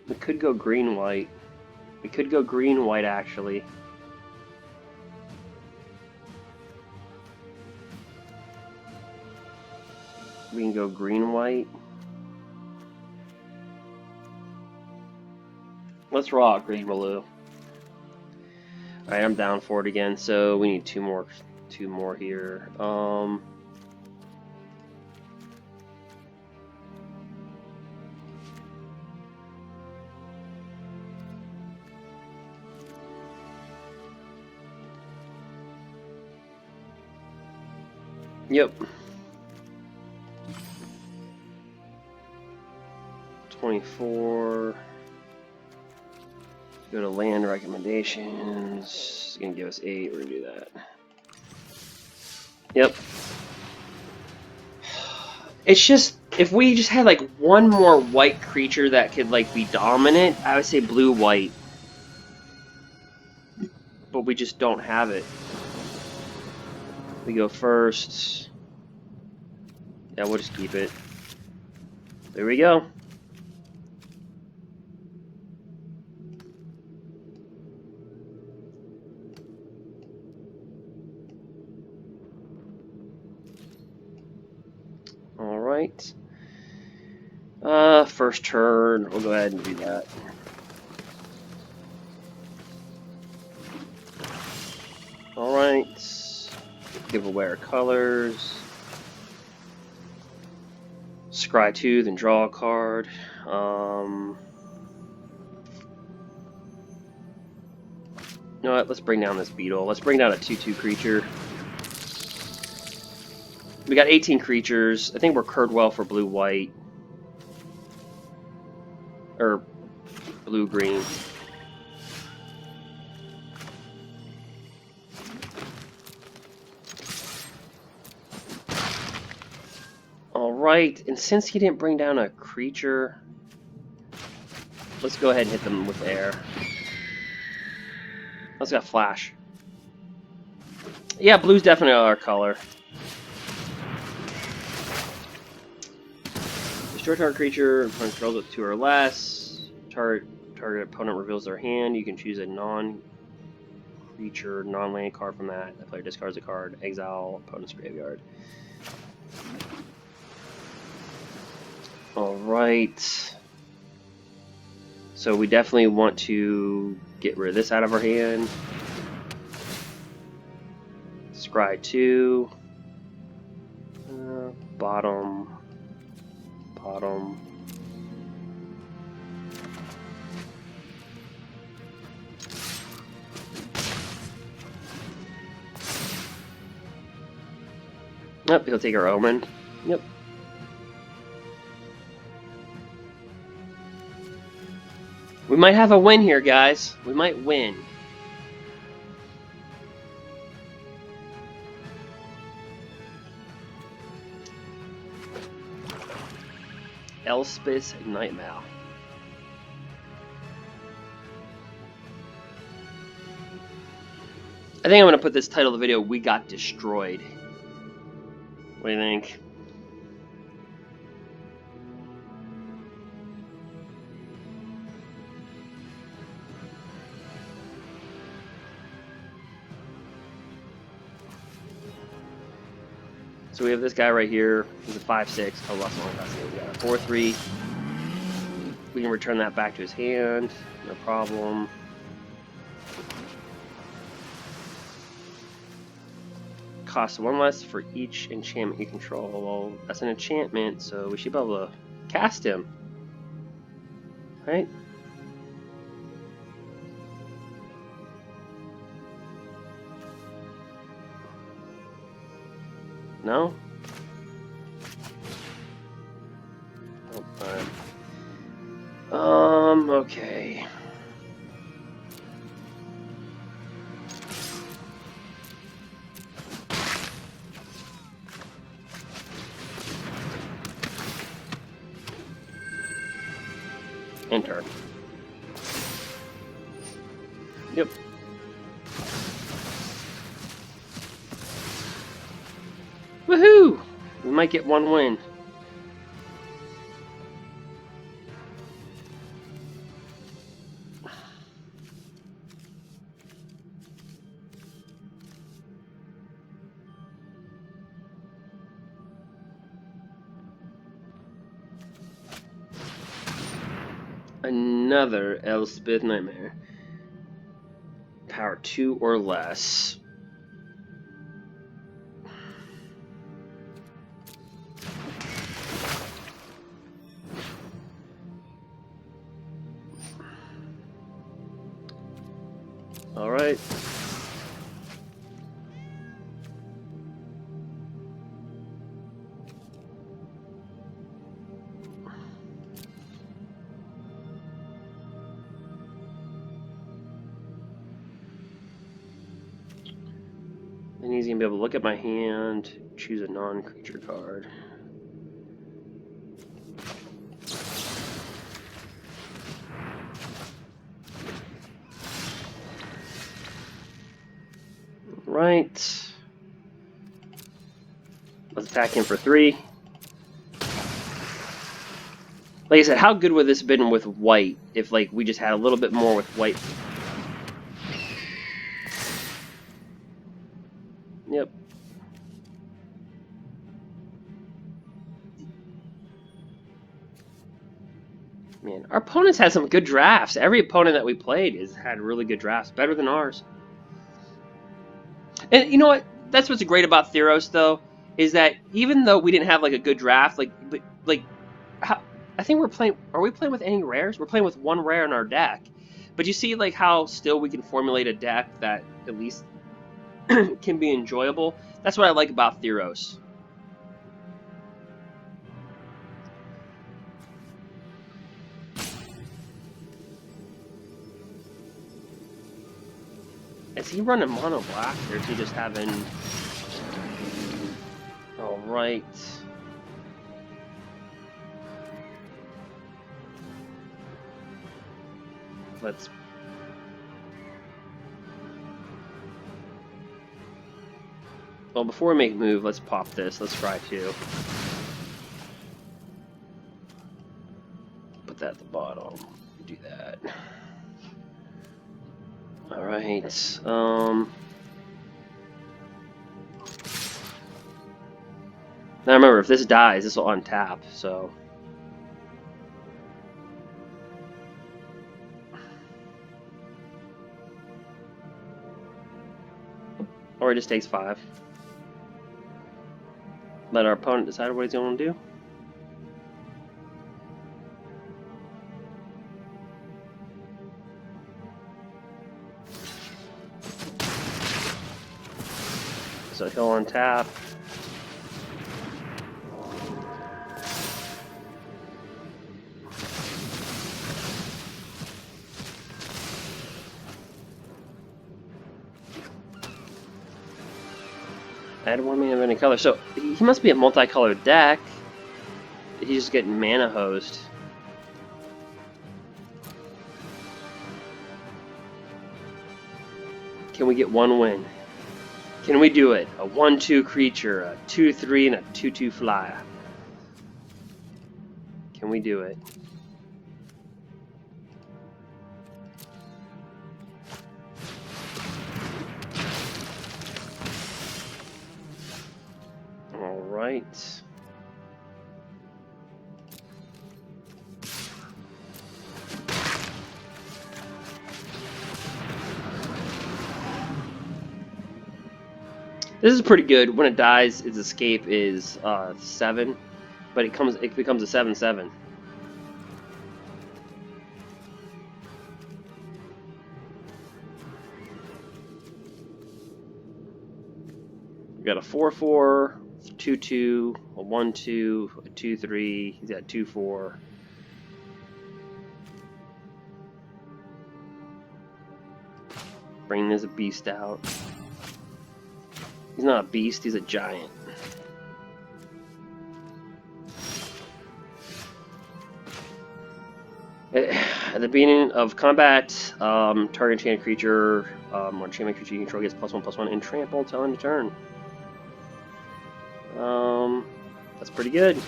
We could go green-white. We could go green-white, actually. We can go green-white. Let's rock green-blue. Alright, I'm down for it again, so we need two more here. Yep. 24. Go to land recommendations. It's gonna give us 8. We're gonna do that. Yep. It's just, if we just had like one more white creature that could like be dominant, I would say blue-white. But we just don't have it. We go first. Yeah, we'll just keep it. There we go. Alright. First turn, we'll go ahead and do that. Alright. Give away our colors. Scry 2, then draw a card. You know what? Let's bring down this beetle. Let's bring down a 2/2 creature. We got 18 creatures. I think we're Curdwell for blue-white. Or blue-green. Alright, and since he didn't bring down a creature, let's go ahead and hit them with air. Let's got flash. Yeah, blue's definitely our color. Destroy target creature, opponent controls with 2 or less. Target opponent reveals their hand. You can choose a non-creature, non-land card from that. The player discards a card. Exile opponent's graveyard. Alright. So we definitely want to get rid of this out of our hand. Scry 2. Bottom. Yep, he'll take our Omen. Yep. We might have a win here, guys. We might win. Elspeth's Nightmare. I think I'm going to put this title of the video, We Got Destroyed. What do you think? So we have this guy right here. He's a 5/6. Oh, lost one. We got a 4/3. We can return that back to his hand. No problem. Costs 1 less for each enchantment you control. Well, that's an enchantment, so we should be able to cast him. Right? No? Oh, fine. Okay. Enter. Yep. Woohoo! We might get 1 win. Another Elspeth Nightmare. Power 2 or less. All right. Then he's gonna be able to look at my hand, choose a non-creature card. Right. Let's attack him for 3. Like I said, how good would this have been with white if like we just had a little bit more with white? Yep. Man, our opponents had some good drafts. Every opponent that we played has had really good drafts, better than ours. And you know what? That's what's great about Theros, though, is that even though we didn't have like a good draft, how, I think we're playing. Are we playing with any rares? We're playing with one rare in our deck. But you see, like how still we can formulate a deck that at least can be enjoyable. That's what I like about Theros. Is he running mono black, or is he just having? All right. Let's. Well, before we make a move, let's pop this. Let's try to put that at the bottom. Do that. All right. Now remember, if this dies, this will untap. So. Or it just takes 5. Let our opponent decide what he's going to do. So he'll untap. Add 1 mana of any color. So he must be a multicolored deck. He's just getting mana hosed. Can we get 1 win? Can we do it? A 1/2 creature, a 2/3, and a 2/2 flyer. Can we do it? All right. This is pretty good. When it dies, its escape is 7, but it becomes a 7/7. We got a 4/4, 2/2, a 1/2, a 2/3. He's got 2/4. Bringing his beast out. He's not a beast, he's a giant. At the beginning of combat, target enchanted creature or enchantment creature you control gets +1/+1 and trample until end of turn. That's pretty good.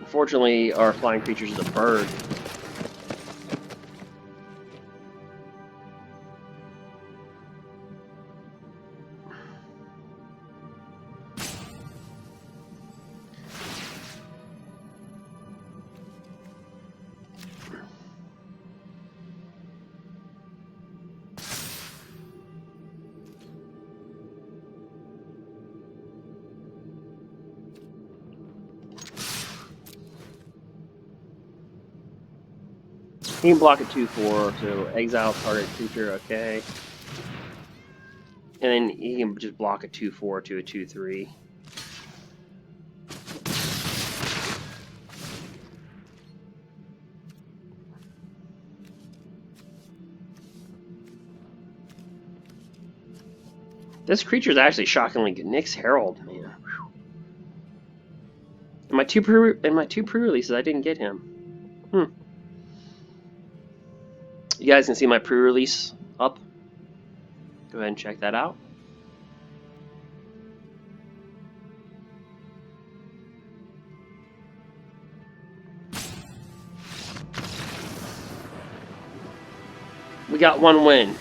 Unfortunately, our flying creature is a bird. He can block a 2/4, so exile target creature, okay. And then he can just block a 2/4 to a 2/3. This creature is actually shockingly good. Nyx's Herald, man. Whew. In my two pre-releases, I didn't get him. You guys can see my pre-release up. Go ahead and check that out. We got 1 win.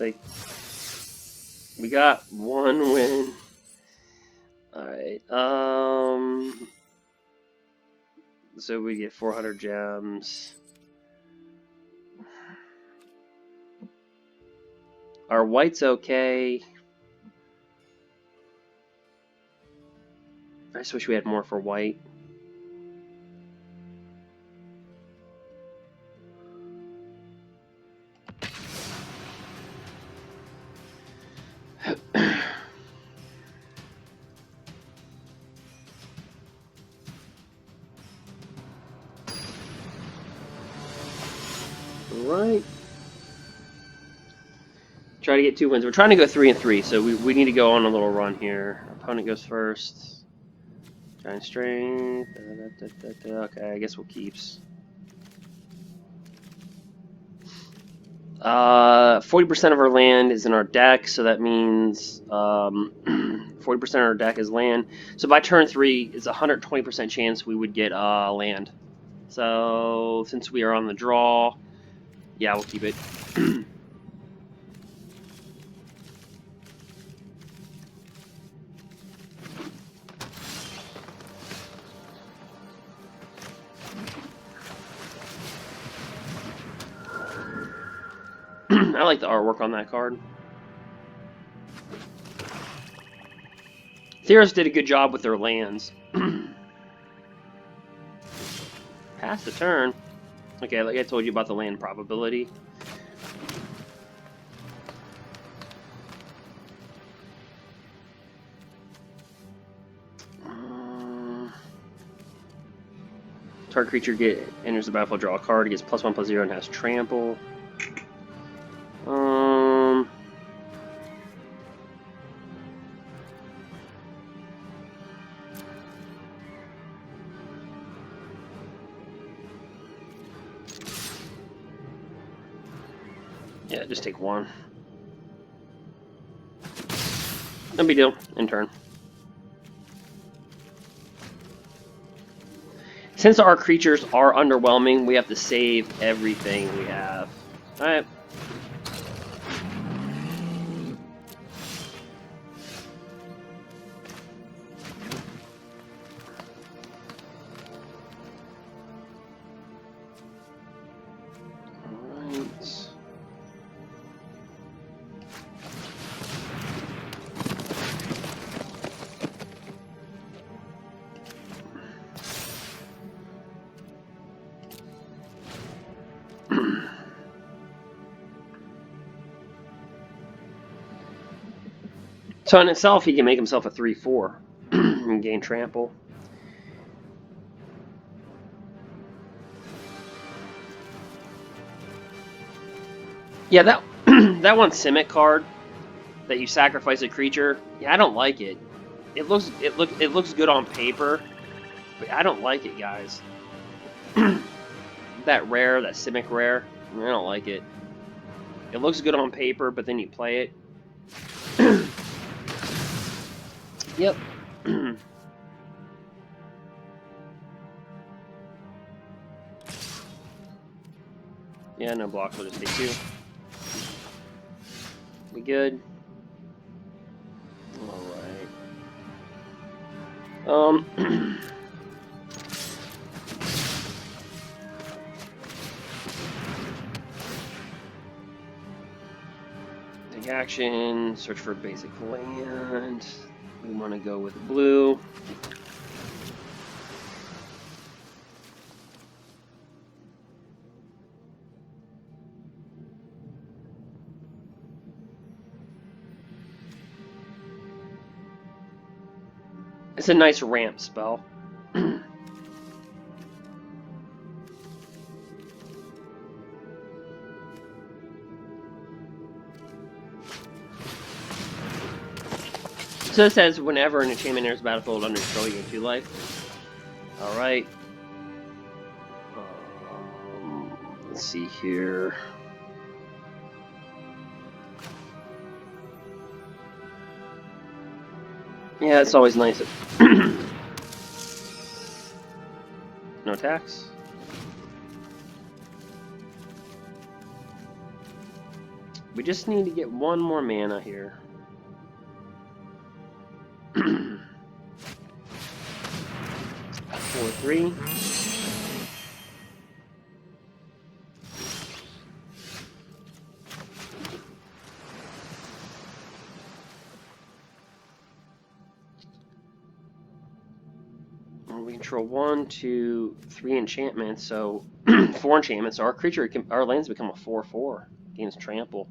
Like, we got one win. Alright, so we get 400 gems. Our white's okay. I just wish we had more for white. Alright. Try to get 2 wins. We're trying to go 3 and 3, so we need to go on a little run here. Our opponent goes first. Giant strength. Okay, I guess we'll keeps. 40% of our land is in our deck, so that means 40% of our deck is land. So by turn 3, it's a 120% chance we would get land. So since we are on the draw, yeah, we'll keep it. I like the artwork on that card. Theros did a good job with their lands. Pass the turn. Okay, like I told you about the land probability. Target creature enters the battlefield, draw a card, gets +1/+0 and has trample. Yeah, just take 1. No big deal. In turn. Since our creatures are underwhelming, we have to save everything we have. Alright. So in itself, he can make himself a 3/4 and gain trample. Yeah, that that one simic card that you sacrifice a creature. Yeah, I don't like it. It looks good on paper, but I don't like it, guys. That simic rare, I don't like it. It looks good on paper, but then you play it. Yep. Yeah, no blocks, we'll just take 2. We good? Alright. Take action, search for basic land. We want to go with blue. It's a nice ramp spell. So it says whenever an enchantment enters the battlefield under control, you gain 2 life. Alright. Let's see here. Yeah, it's always nice. No attacks. We just need to get one more mana here. 4/3. We control 1, 2, 3 enchantments, so 4 enchantments. So our lands become a 4/4. Gains trample.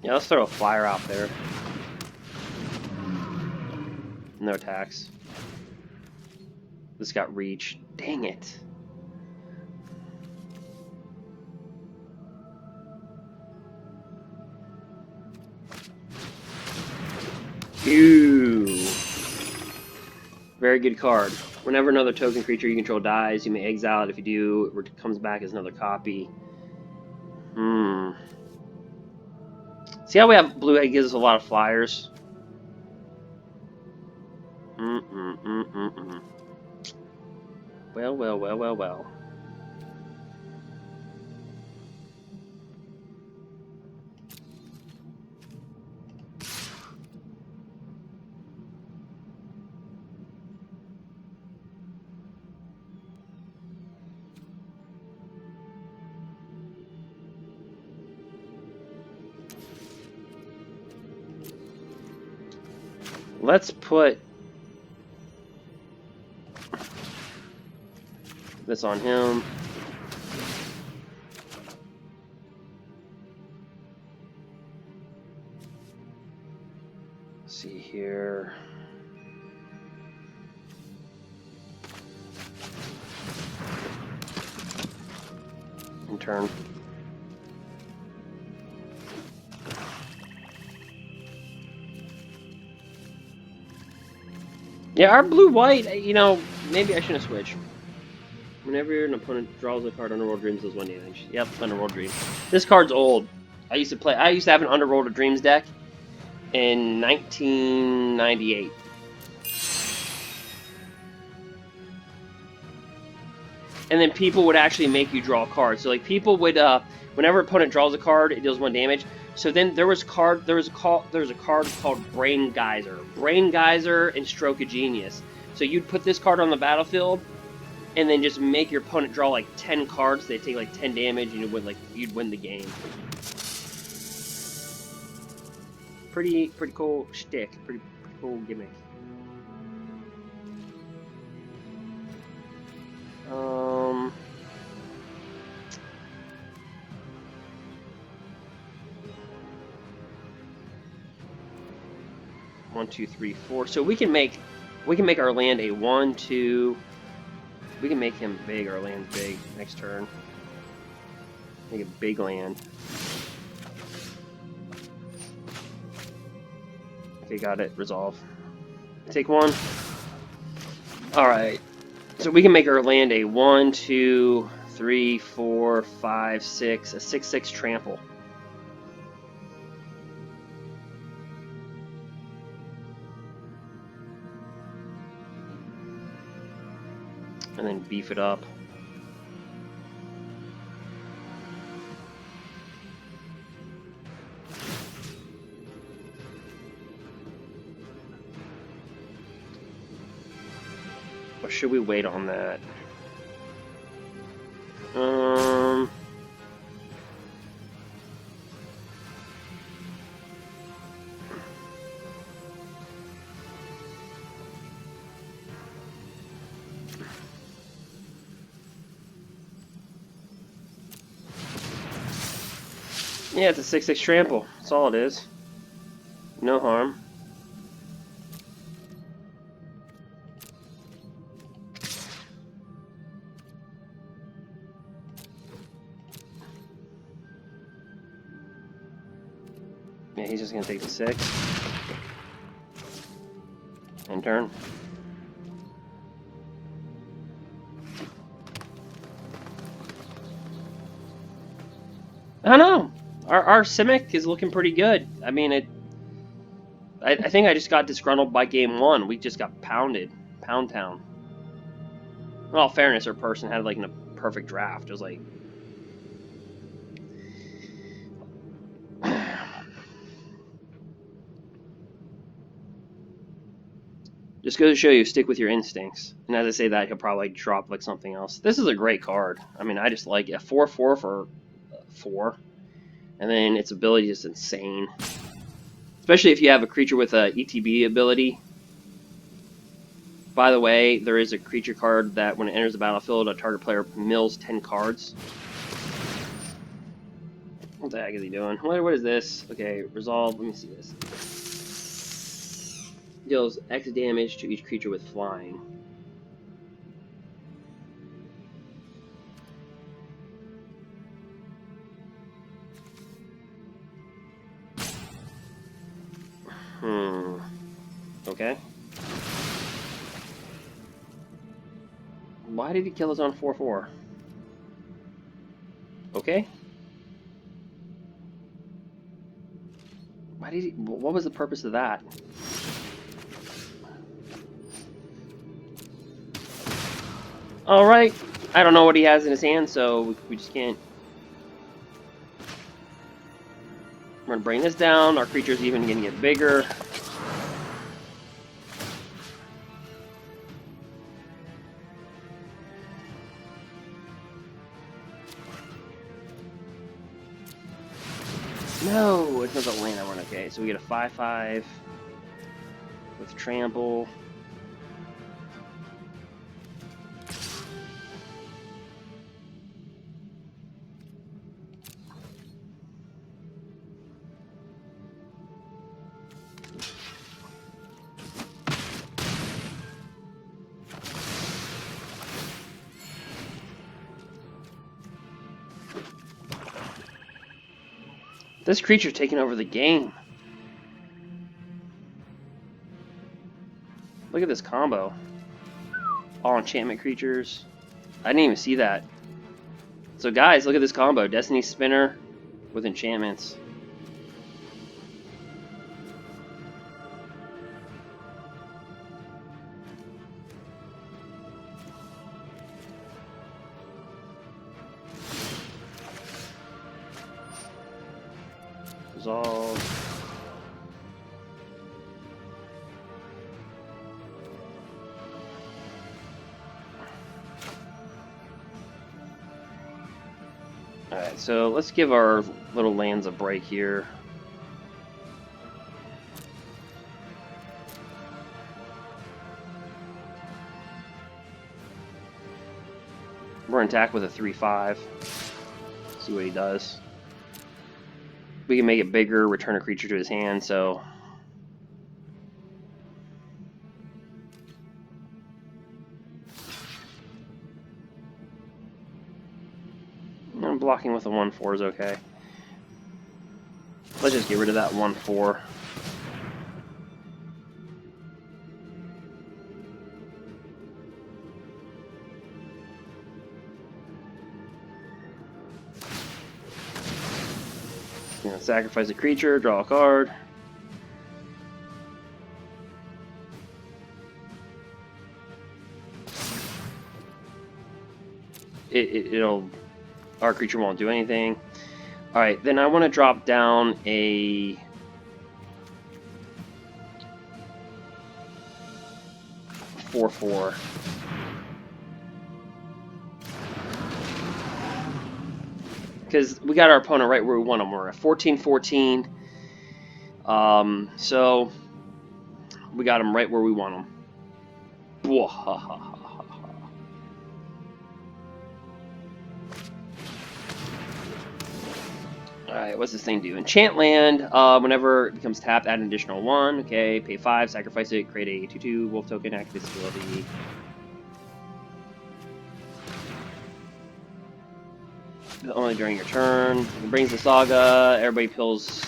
Yeah, let's throw a flyer out there. No attacks. This got reach. Dang it. Ooh. Very good card. Whenever another token creature you control dies, you may exile it. If you do, it comes back as another copy. See how we have blue that gives us a lot of flyers? Well. Let's put this on him. Let's see here. In turn. Yeah, our blue-white, you know, maybe I shouldn't switch. Whenever an opponent draws a card, Underworld Dreams does 1 damage. Yep, Underworld Dreams. This card's old. I used to have an Underworld of Dreams deck in 1998. And then people would actually make you draw cards. So like people would, whenever an opponent draws a card, it deals 1 damage. So then there was a card called Brain Geyser and Stroke of Genius. So you'd put this card on the battlefield, and then just make your opponent draw like 10 cards. They take like 10 damage, and you'd win the game. Pretty cool shtick. Pretty cool gimmick. 1, 2, 3, 4. So we can make our land a 1, 2. We can make him big. Our land's big next turn. Make a big land. Okay, got it. Resolve. Take 1. All right. So we can make our land a 1, 2, 3, 4, 5, 6. A 6/6 trample. And then beef it up. Or should we wait on that? Yeah, it's a 6/6 trample. That's all it is. No harm. Yeah, he's just gonna take the 6. And turn. I know. Our simic is looking pretty good. I mean, I think I just got disgruntled by game 1. We just got pounded. Pound town. In all fairness, our person had like a perfect draft. It was like... Just goes to show you, stick with your instincts. And as I say that, he'll probably drop like something else. This is a great card. I mean, I just like it. 4/4 for 4. And then its ability is insane. Especially if you have a creature with a ETB ability. By the way, there is a creature card that when it enters the battlefield, a target player mills 10 cards. What the heck is he doing? What is this? Okay, resolve. Let me see this. Deals X damage to each creature with flying. Okay. Why did he kill us on 4/4? Okay. Why did he? What was the purpose of that? All right. I don't know what he has in his hand, so we just can't. We're gonna bring this down. Our creature's even gonna get bigger. No, it's not the land I want. Okay, so we get a 5/5 with trample. This creature's taking over the game. Look at this combo. All enchantment creatures. I didn't even see that. So guys, look at this combo. Destiny Spinner with enchantments. Resolve. Alright, so let's give our little lands a break here. We're in attack with a 3/5. See what he does. We can make it bigger, return a creature to his hand, so... I'm blocking with a 1/4 is okay. Let's just get rid of that 1/4. You know, sacrifice a creature, draw a card. It'll... Our creature won't do anything. Alright, then I want to drop down a... four. Because we got our opponent right where we want them. We're at 14-14. So we got them right where we want them. Alright, what's this thing do? Enchant land. Whenever it becomes tapped, add an additional 1. Okay, pay 5, sacrifice it, create a 2/2 wolf token, activate this ability. Only during your turn. It brings the saga. Everybody pills.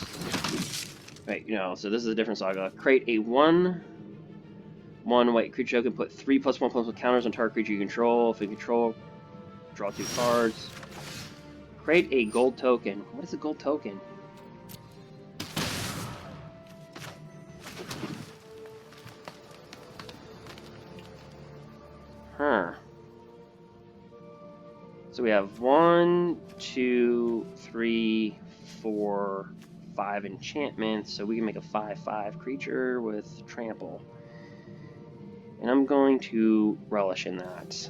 Right, you know, so this is a different saga. Create a 1/1 white creature token. Put 3+1/+1 counters on target creature you control. If you control, draw 2 cards. Create a gold token. What is a gold token? So we have 1, 2, 3, 4, 5 enchantments. So we can make a 5/5 creature with trample. And I'm going to relish in that.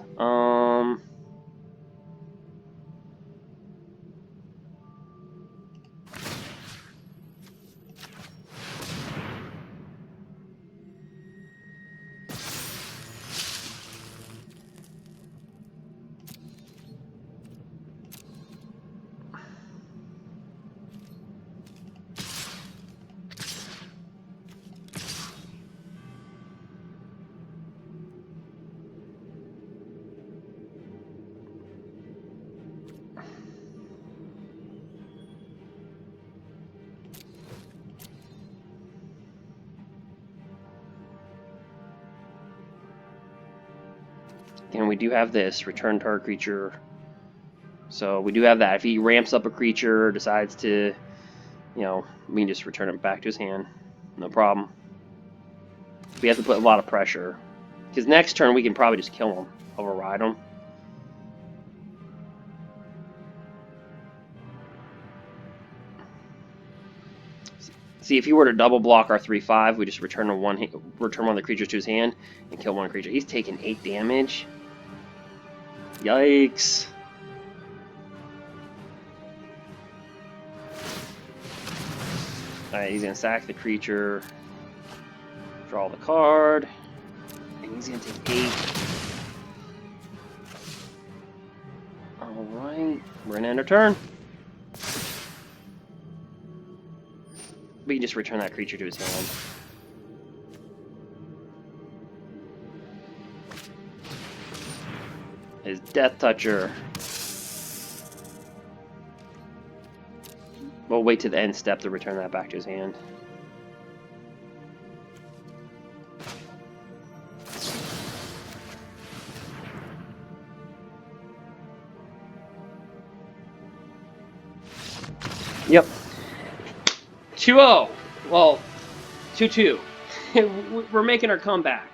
And we do have this, return target creature. So we do have that. If he ramps up a creature, decides to, you know, we can just return it back to his hand. No problem. We have to put a lot of pressure. Because next turn we can probably just kill him, override him. See, if he were to double block our 3/5, we just return one of the creatures to his hand and kill one creature. He's taking 8 damage. Yikes. Alright, he's gonna sack the creature, draw the card, and he's gonna take 8. Alright, we're gonna end our turn. We can just return that creature to his hand. His Death Toucher. We'll wait to the end step to return that back to his hand. Yep. 2-0. Well, 2-2. We're making our comeback.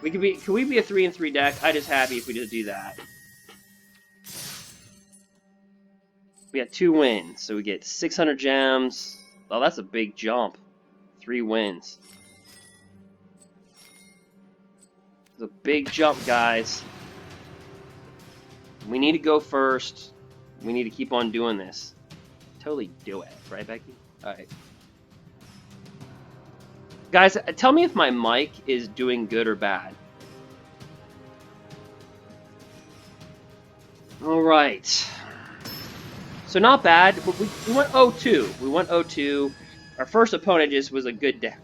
Could we be a 3-3 deck? I'm just happy if we just do that. We got 2 wins, so we get 600 gems. Oh, that's a big jump. 3 wins. It's a big jump, guys. We need to go first. We need to keep on doing this. Totally do it, right, Becky? Alright. Guys, tell me if my mic is doing good or bad. Alright. So not bad, but we went 0-2. We went 0-2. Our first opponent just was a good deck.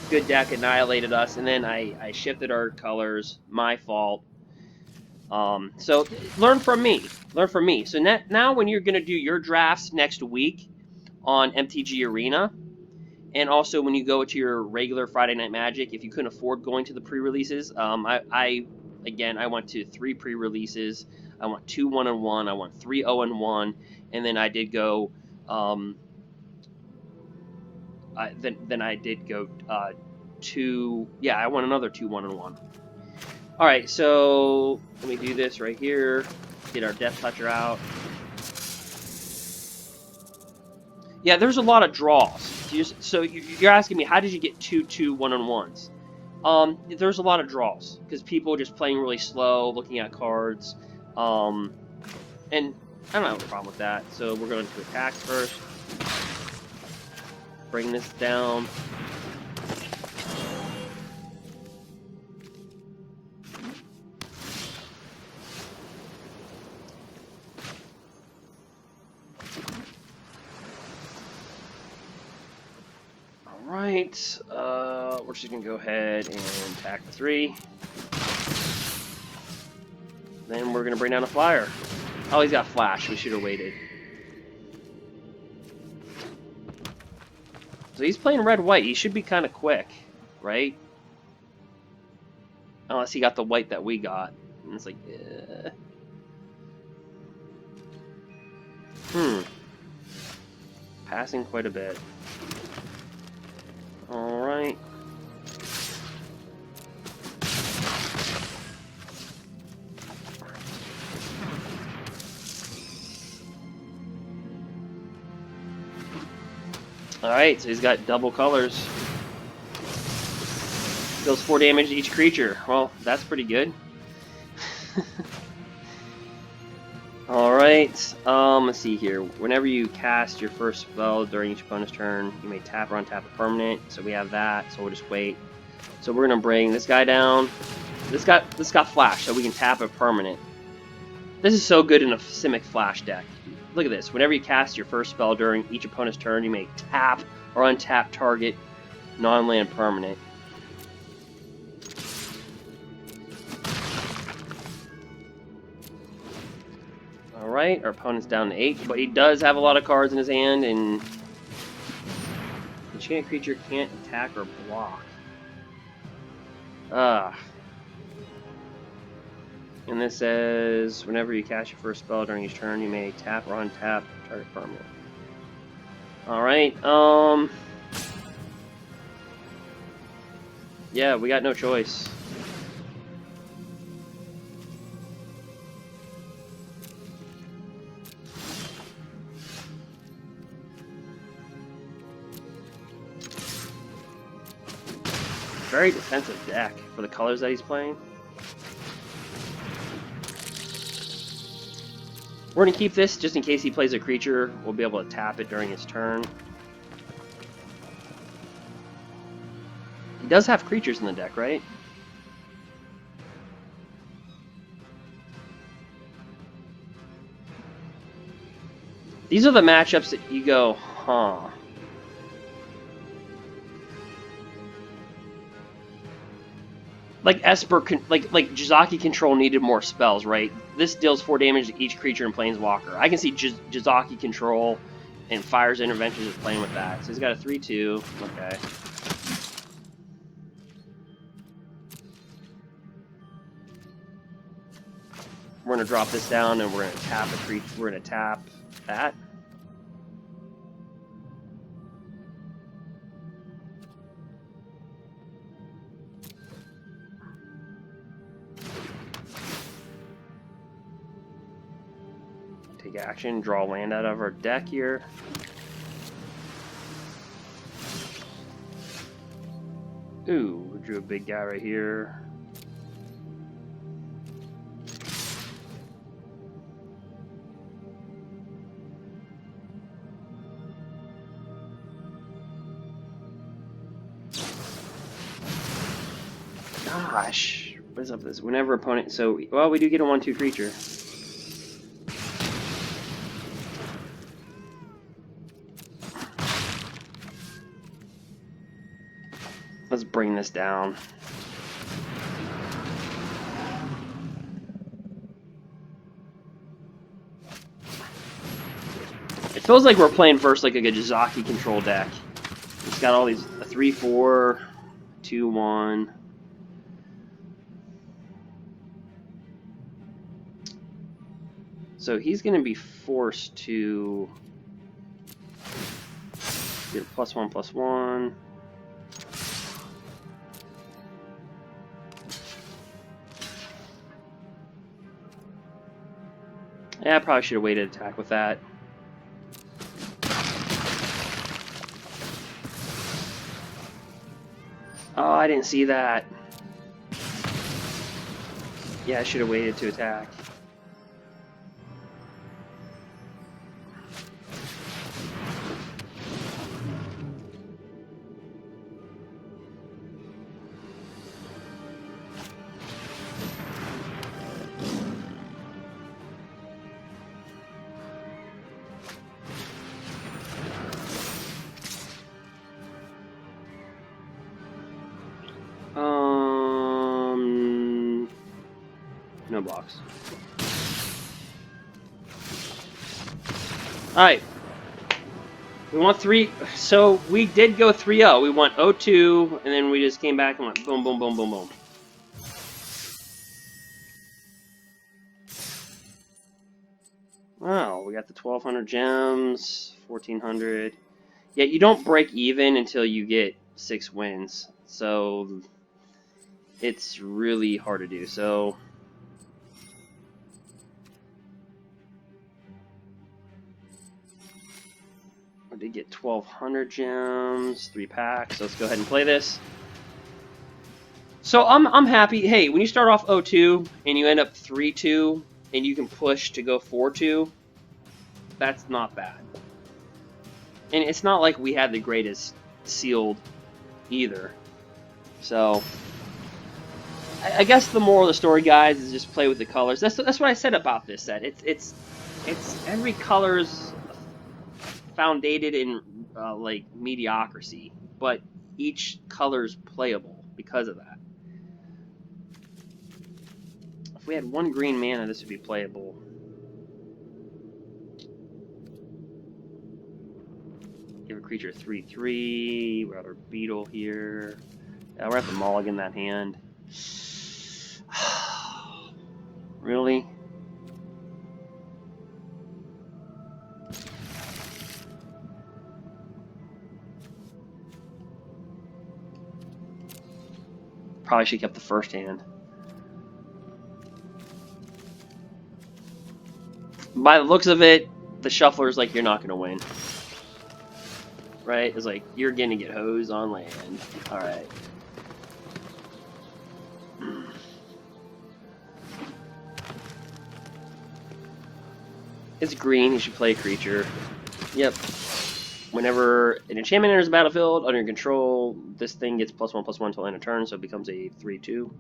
Good deck, annihilated us, and then I shifted our colors. My fault. So learn from me. Learn from me. So now when you're going to do your drafts next week on MTG Arena, and also when you go to your regular Friday Night Magic, if you couldn't afford going to the pre-releases, I went to 3 pre-releases. I went 2 1-1. I went 3 0-1, and then I did go. Then I did go 2. Yeah, I won another 2 1-1. All right, so let me do this right here. Get our Death Toucher out. Yeah, there's a lot of draws. So you're asking me, how did you get 2 1-1s? There's a lot of draws because people are just playing really slow, looking at cards, and I don't have a problem with that. So we're going to attack first. Bring this down. Alright, we're just going to go ahead and attack the 3. Then we're going to bring down a flyer. Oh, he's got flash. We should have waited. So he's playing red-white. He should be kind of quick, right? Unless he got the white that we got. And it's like, Passing quite a bit. Alright. Alright, so he's got double colors. Deals 4 damage to each creature. Well, that's pretty good. Alright, let's see here. Whenever you cast your first spell during each opponent's turn, you may tap or untap a permanent. So we have that, so we'll just wait. So we're gonna bring this guy down. This got flash, so we can tap a permanent. This is so good in a Simic flash deck. Look at this. Whenever you cast your first spell during each opponent's turn, you may tap or untap target non-land permanent. Alright, our opponent's down to 8, but he does have a lot of cards in his hand, and enchanted creature can't attack or block. And this says, whenever you cast your first spell during each turn, you may tap or untap target permanent. Alright, yeah, we got no choice. Very defensive deck for the colors that he's playing. We're going to keep this just in case he plays a creature. We'll be able to tap it during his turn. He does have creatures in the deck, right? These are the matchups that you go, huh. Like Esper, like Jizaki Control needed more spells, right? This deals 4 damage to each creature in Planeswalker. I can see Jizaki Control and Fire's Intervention just playing with that. So he's got a 3/2. Okay. We're gonna drop this down and we're gonna tap a creature. We're gonna tap that. Take action, draw land out of our deck here. Ooh, we drew a big guy right here. Gosh, what is up with this? Whenever opponent, so, well, we do get a 1/2 creature. Let's bring this down. It feels like we're playing first like a Jizaki Control deck. It's got all these, a 3/4, 2/1. So he's going to be forced to get a +1/+1. Yeah, I probably should have waited to attack with that. Oh, I didn't see that. Yeah, I should have waited to attack. No blocks. Alright. We want 3. So we did go 3-0. We went 0-2, and then we just came back and went boom, boom, boom, boom, boom. Wow, we got the 1,200 gems, 1,400. Yeah, you don't break even until you get 6 wins. So it's really hard to do. So did get 1,200 gems, 3 packs. Let's go ahead and play this. So I'm happy. Hey, when you start off 0-2 and you end up 3-2 and you can push to go 4-2, that's not bad. And it's not like we had the greatest sealed either. So I guess the moral of the story, guys, is just play with the colors. That's what I said about this set. It's every color's founded in like mediocrity, but each color's playable because of that. If we had 1 green mana, this would be playable. Give a creature 3/3. We got our beetle here. Yeah, we're gonna have to mulligan that hand. Really? Probably should have kept the first hand. By the looks of it, the shuffler's like, you're not gonna win. Right? It's like, you're gonna get hosed on land. Alright. It's green, you should play a creature. Yep. Whenever an enchantment enters the battlefield under your control, this thing gets +1/+1 until end of turn, so it becomes a 3/2.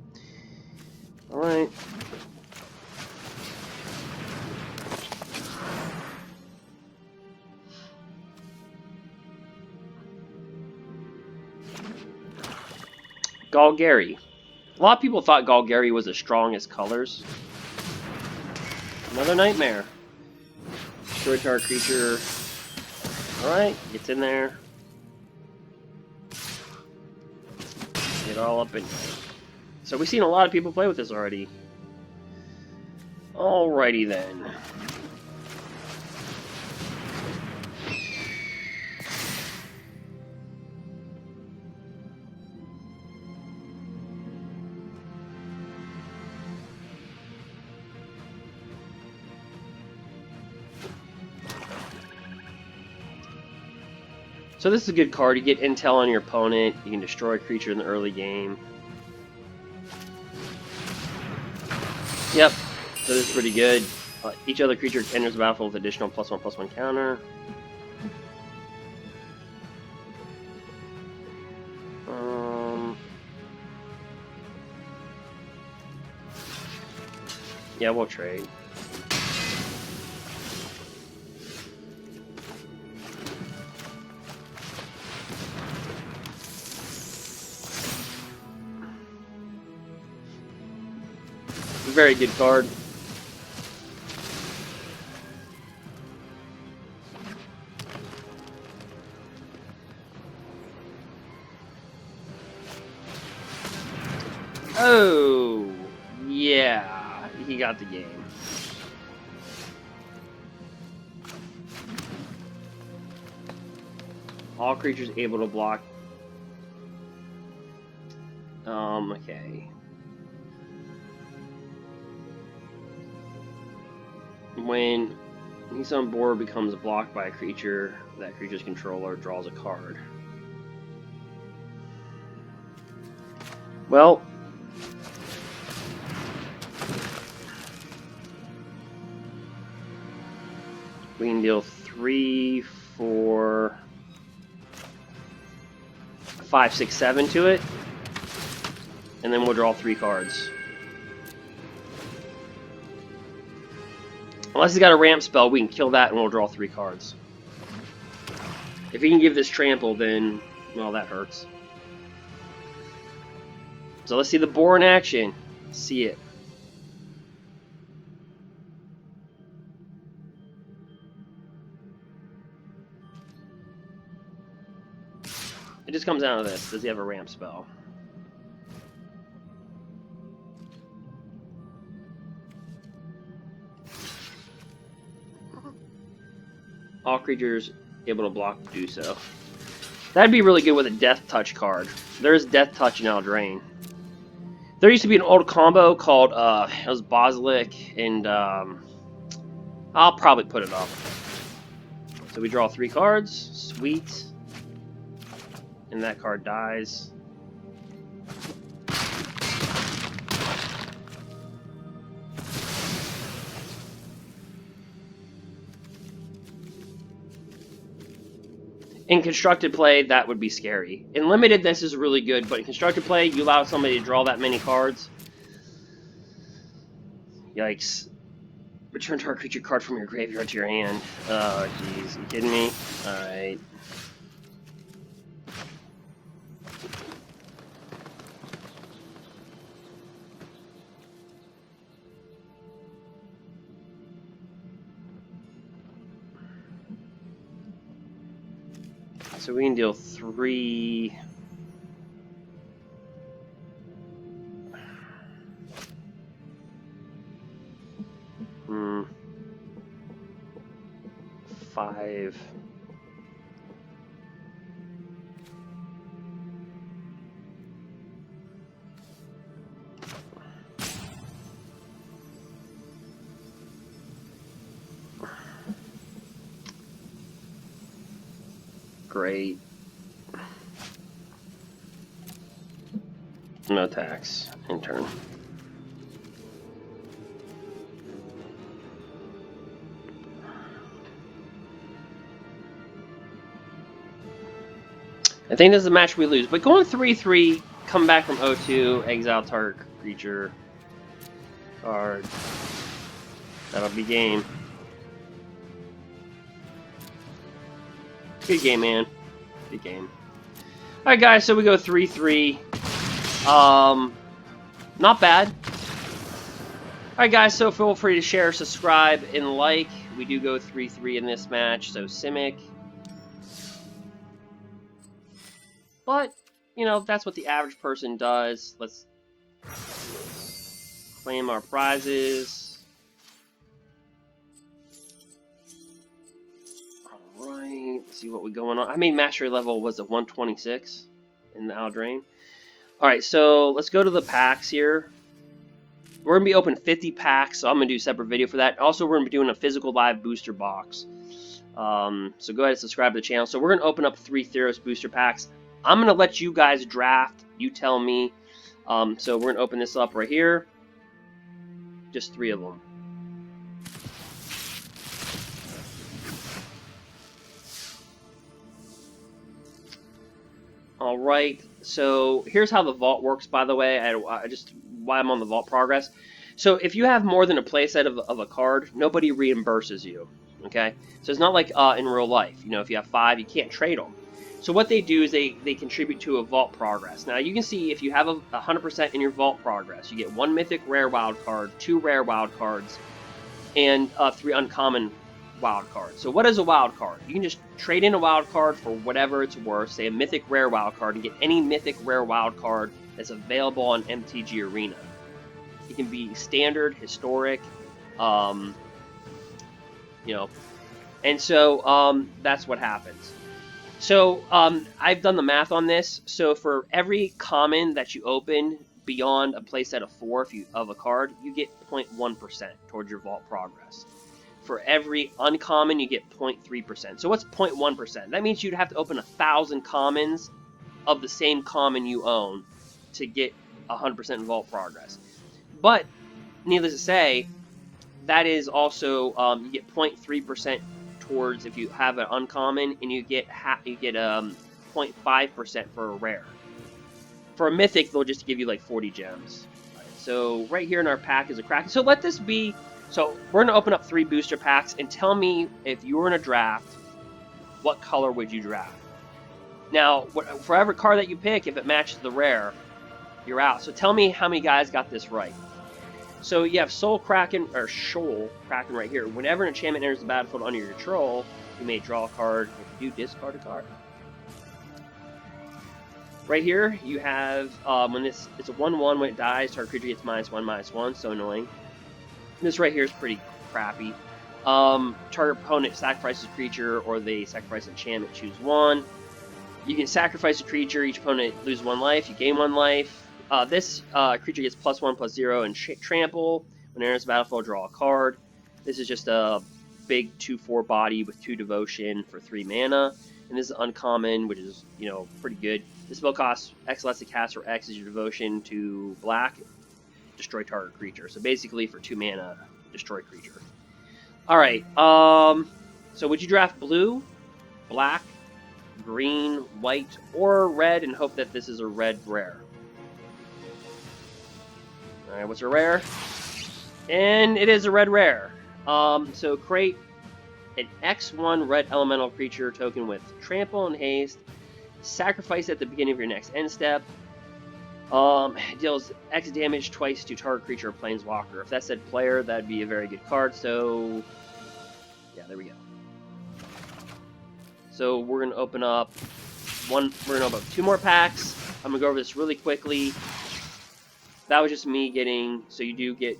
Alright. Golgari. A lot of people thought Golgari was the strongest colors. Another nightmare. Destroy target creature. Alright, gets in there. Get all up in there. So we've seen a lot of people play with this already. Alrighty then. So this is a good card. You get intel on your opponent. You can destroy a creature in the early game. Yep. So this is pretty good. Each other creature enters the battlefield with additional +1/+1 counter. Yeah, we'll trade. Very good card. Oh, yeah, he got the game. All creatures able to block. Okay. When he's on board, becomes blocked by a creature, that creature's controller draws a card. Well, we can deal 3, 4, 5, 6, 7 to it, and then we'll draw 3 cards. Unless he's got a ramp spell, we can kill that and we'll draw 3 cards. If he can give this trample, then, well, that hurts. So let's see the boar in action. Let's see it. It just comes down to this. Does he have a ramp spell? All creatures able to block do so. That'd be really good with a Death Touch card. There's Death Touch in Eldraine. There used to be an old combo called, it was Basilic, and I'll probably put it up. So we draw 3 cards. Sweet. And that card dies. In constructed play, that would be scary. In limited, this is really good, but in constructed play, you allow somebody to draw that many cards. Yikes. Return target creature card from your graveyard to your hand. Oh, jeez. You kidding me? Alright. So we can deal 3... 5... Great. No attacks. In turn. I think this is a match we lose. But going 3-3, come back from 0-2, exile target creature card. That'll be game. Good game, man. Good game. Alright, guys, so we go 3-3. Not bad. Alright, guys, so feel free to share, subscribe, and like. We do go 3-3 in this match, so simic. But, you know, that's what the average person does. Let's claim our prizes. Alright, let's see what we going on. I mean, mastery level was at 126 in the Eldraine. Alright, so let's go to the packs here. We're going to be opening 50 packs, so I'm going to do a separate video for that. Also, we're going to be doing a physical live booster box. So go ahead and subscribe to the channel. So we're going to open up 3 Theros booster packs. I'm going to let you guys draft. You tell me. So we're going to open this up right here. Just 3 of them. Alright, so here's how the vault works, by the way. I just why I'm on the vault progress. So if you have more than a playset of a card, nobody reimburses you. Okay? So it's not like in real life. You know, if you have 5, you can't trade them. So what they do is they contribute to a vault progress. Now you can see if you have 100% in your vault progress, you get 1 mythic rare wild card, 2 rare wild cards, and 3 uncommon wild cards. So what is a wild card? You can just trade in a wild card for whatever it's worth, say a mythic rare wild card, and get any mythic rare wild card that's available on MTG Arena. It can be standard, historic, you know, and so that's what happens. So I've done the math on this. So for every common that you open beyond a playset of 4 of a card, you get 0.1% towards your vault progress. For every uncommon, you get 0.3%. So what's 0.1%? That means you'd have to open 1,000 commons of the same common you own to get 100% vault progress. But needless to say, that is also you get 0.3% towards if you have an uncommon, and you get 0.5% for a rare. For a mythic, they'll just give you like 40 gems. Right, so right here in our pack is a Kraken. So let this be. So we're gonna open up 3 booster packs, and tell me if you were in a draft, what color would you draft? Now, for every card that you pick, if it matches the rare, you're out. So tell me how many guys got this right. So you have Soul Kraken, or Shoal Kraken right here. Whenever an enchantment enters the battlefield under your control, you may draw a card. If you do, discard a card. Right here, you have, when it's a 1/1, when it dies, target creature gets -1/-1, so annoying. This right here is pretty crappy. Target opponent sacrifices a creature, or they sacrifice an enchantment, choose 1. You can sacrifice a creature, each opponent loses 1 life, you gain 1 life. This creature gets +1/+0 and trample. When it enters the battlefield, draw a card. This is just a big 2/4 body with 2 devotion for 3 mana. And this is uncommon, which is, you know, pretty good. This spell costs X less to cast, or X is your devotion to black, destroy target creature. So basically for 2 mana, destroy creature. Alright, so would you draft blue, black, green, white, or red and hope that this is a red rare? Alright, what's a rare? And it is a red rare. So create an X1 red elemental creature token with trample and haste. Sacrifice at the beginning of your next end step. Deals X damage twice to target creature or planeswalker. If that said player, that'd be a very good card. So, yeah, there we go. So we're gonna open up We're gonna open up 2 more packs. I'm gonna go over this really quickly. That was just me getting. So you do get,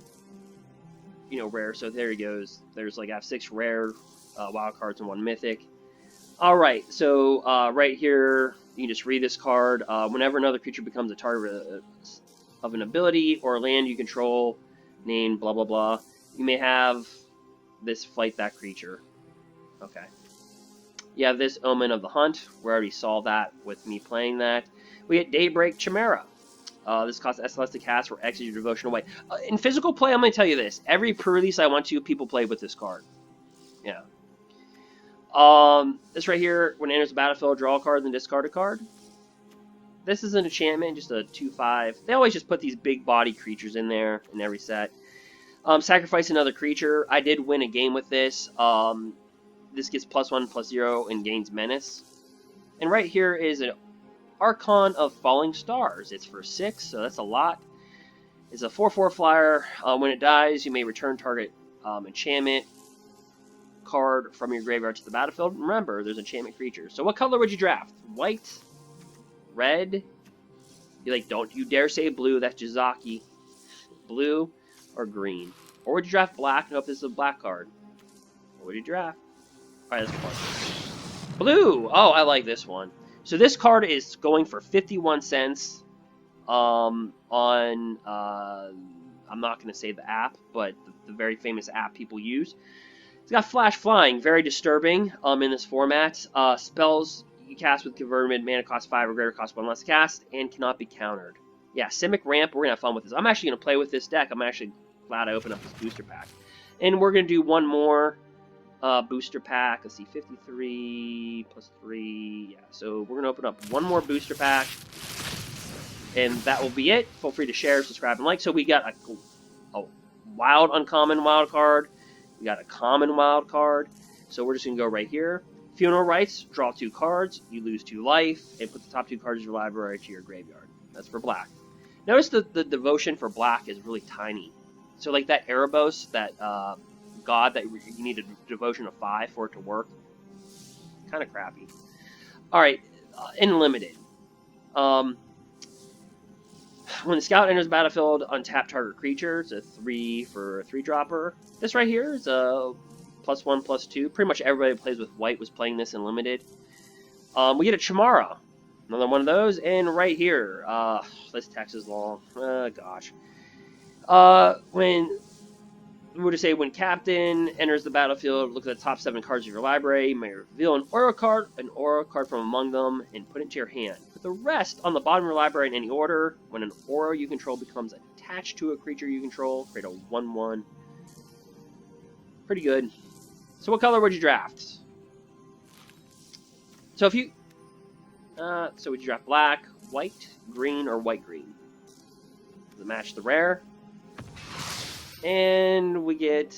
you know, rare. So there he goes. There's like I have 6 rare wild cards and 1 mythic. Alright, so right here, you can just read this card. Whenever another creature becomes a target of an ability or land you control, named blah blah blah, you may have this fight that creature. Okay. You have this Omen of the Hunt. We already saw that with me playing that. We get Daybreak Chimera. This costs S less to cast, or X is your devotion away. In physical play, I'm going to tell you this. Every pre-release I went to, people played with this card. Yeah. This right here, when it enters the battlefield, draw a card and discard a card. This is an enchantment, just a 2/5. They always just put these big body creatures in there in every set. Sacrifice another creature. I did win a game with this. This gets +1/+0 and gains menace. And right here is an Archon of Falling Stars. It's for 6, so that's a lot. It's a 4/4 flyer. When it dies, you may return target enchantment card from your graveyard to the battlefield. Remember, there's enchantment creatures. So what color would you draft? White? Red? You like, don't you dare say blue, that's Jizaki. Blue or green? Or would you draft black and hope this is a black card? What would you draft? Alright, let's play. Blue! Oh, I like this one. So this card is going for 51 cents on, I'm not going to say the app, but the very famous app people use. It's got Flash Flying, very disturbing in this format. Spells you cast with converted mana cost 5 or greater, cost 1 less to cast, and cannot be countered. Yeah, Simic Ramp, we're going to have fun with this. I'm actually going to play with this deck. I'm actually glad I opened up this booster pack. And we're going to do one more booster pack. Let's see, 53 plus 3. Yeah, so we're going to open up one more booster pack. And that will be it. Feel free to share, subscribe, and like. So we got a wild, uncommon wild card. We got a common wild card. So we're just going to go right here. Funeral Rites, draw 2 cards, you lose 2 life, and put the top 2 cards of your library to your graveyard. That's for black. Notice the devotion for black is really tiny. So like that Erebos, that god that you need a devotion of 5 for it to work. Kind of crappy. Alright, Unlimited. When the scout enters the battlefield, untap target creature. It's a 3 for a 3-dropper. This right here is a +1/+2. Pretty much everybody that plays with white was playing this in limited. We get a Chimera. Another one of those. And right here, this text is long. Gosh. We'll just say when Captain enters the battlefield, look at the top 7 cards of your library. You may reveal an aura card from among them, and put it into your hand. Put the rest on the bottom of your library in any order. When an aura you control becomes attached to a creature you control, create a 1/1. Pretty good. So what color would you draft? So if you... so would you draft black, white, green, or white-green? Does it match the rare? And we get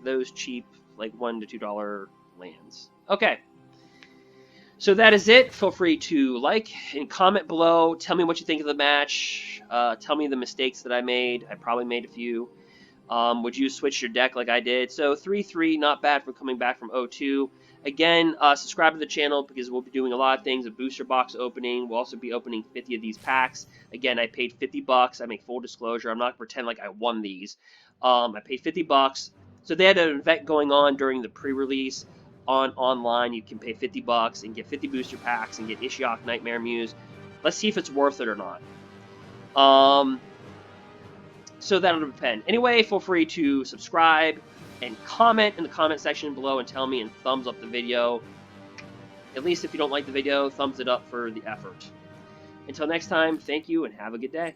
those cheap, like $1 to $2 lands. Okay. So that is it. Feel free to like and comment below. Tell me what you think of the match. Tell me the mistakes that I made. I probably made a few. Would you switch your deck like I did? So 3-3, not bad for coming back from 0-2. Again, subscribe to the channel because we'll be doing a lot of things. A booster box opening. We'll also be opening 50 of these packs. Again, I paid $50. I make full disclosure. I'm not going to pretend like I won these. I paid $50. So they had an event going on during the pre-release online. You can pay $50 and get 50 booster packs and get Ishiok Nightmare Muse. Let's see if it's worth it or not. So that'll depend. Anyway, feel free to subscribe and comment in the comment section below and tell me, and thumbs up the video. At least if you don't like the video, thumbs it up for the effort. Until next time, thank you and have a good day.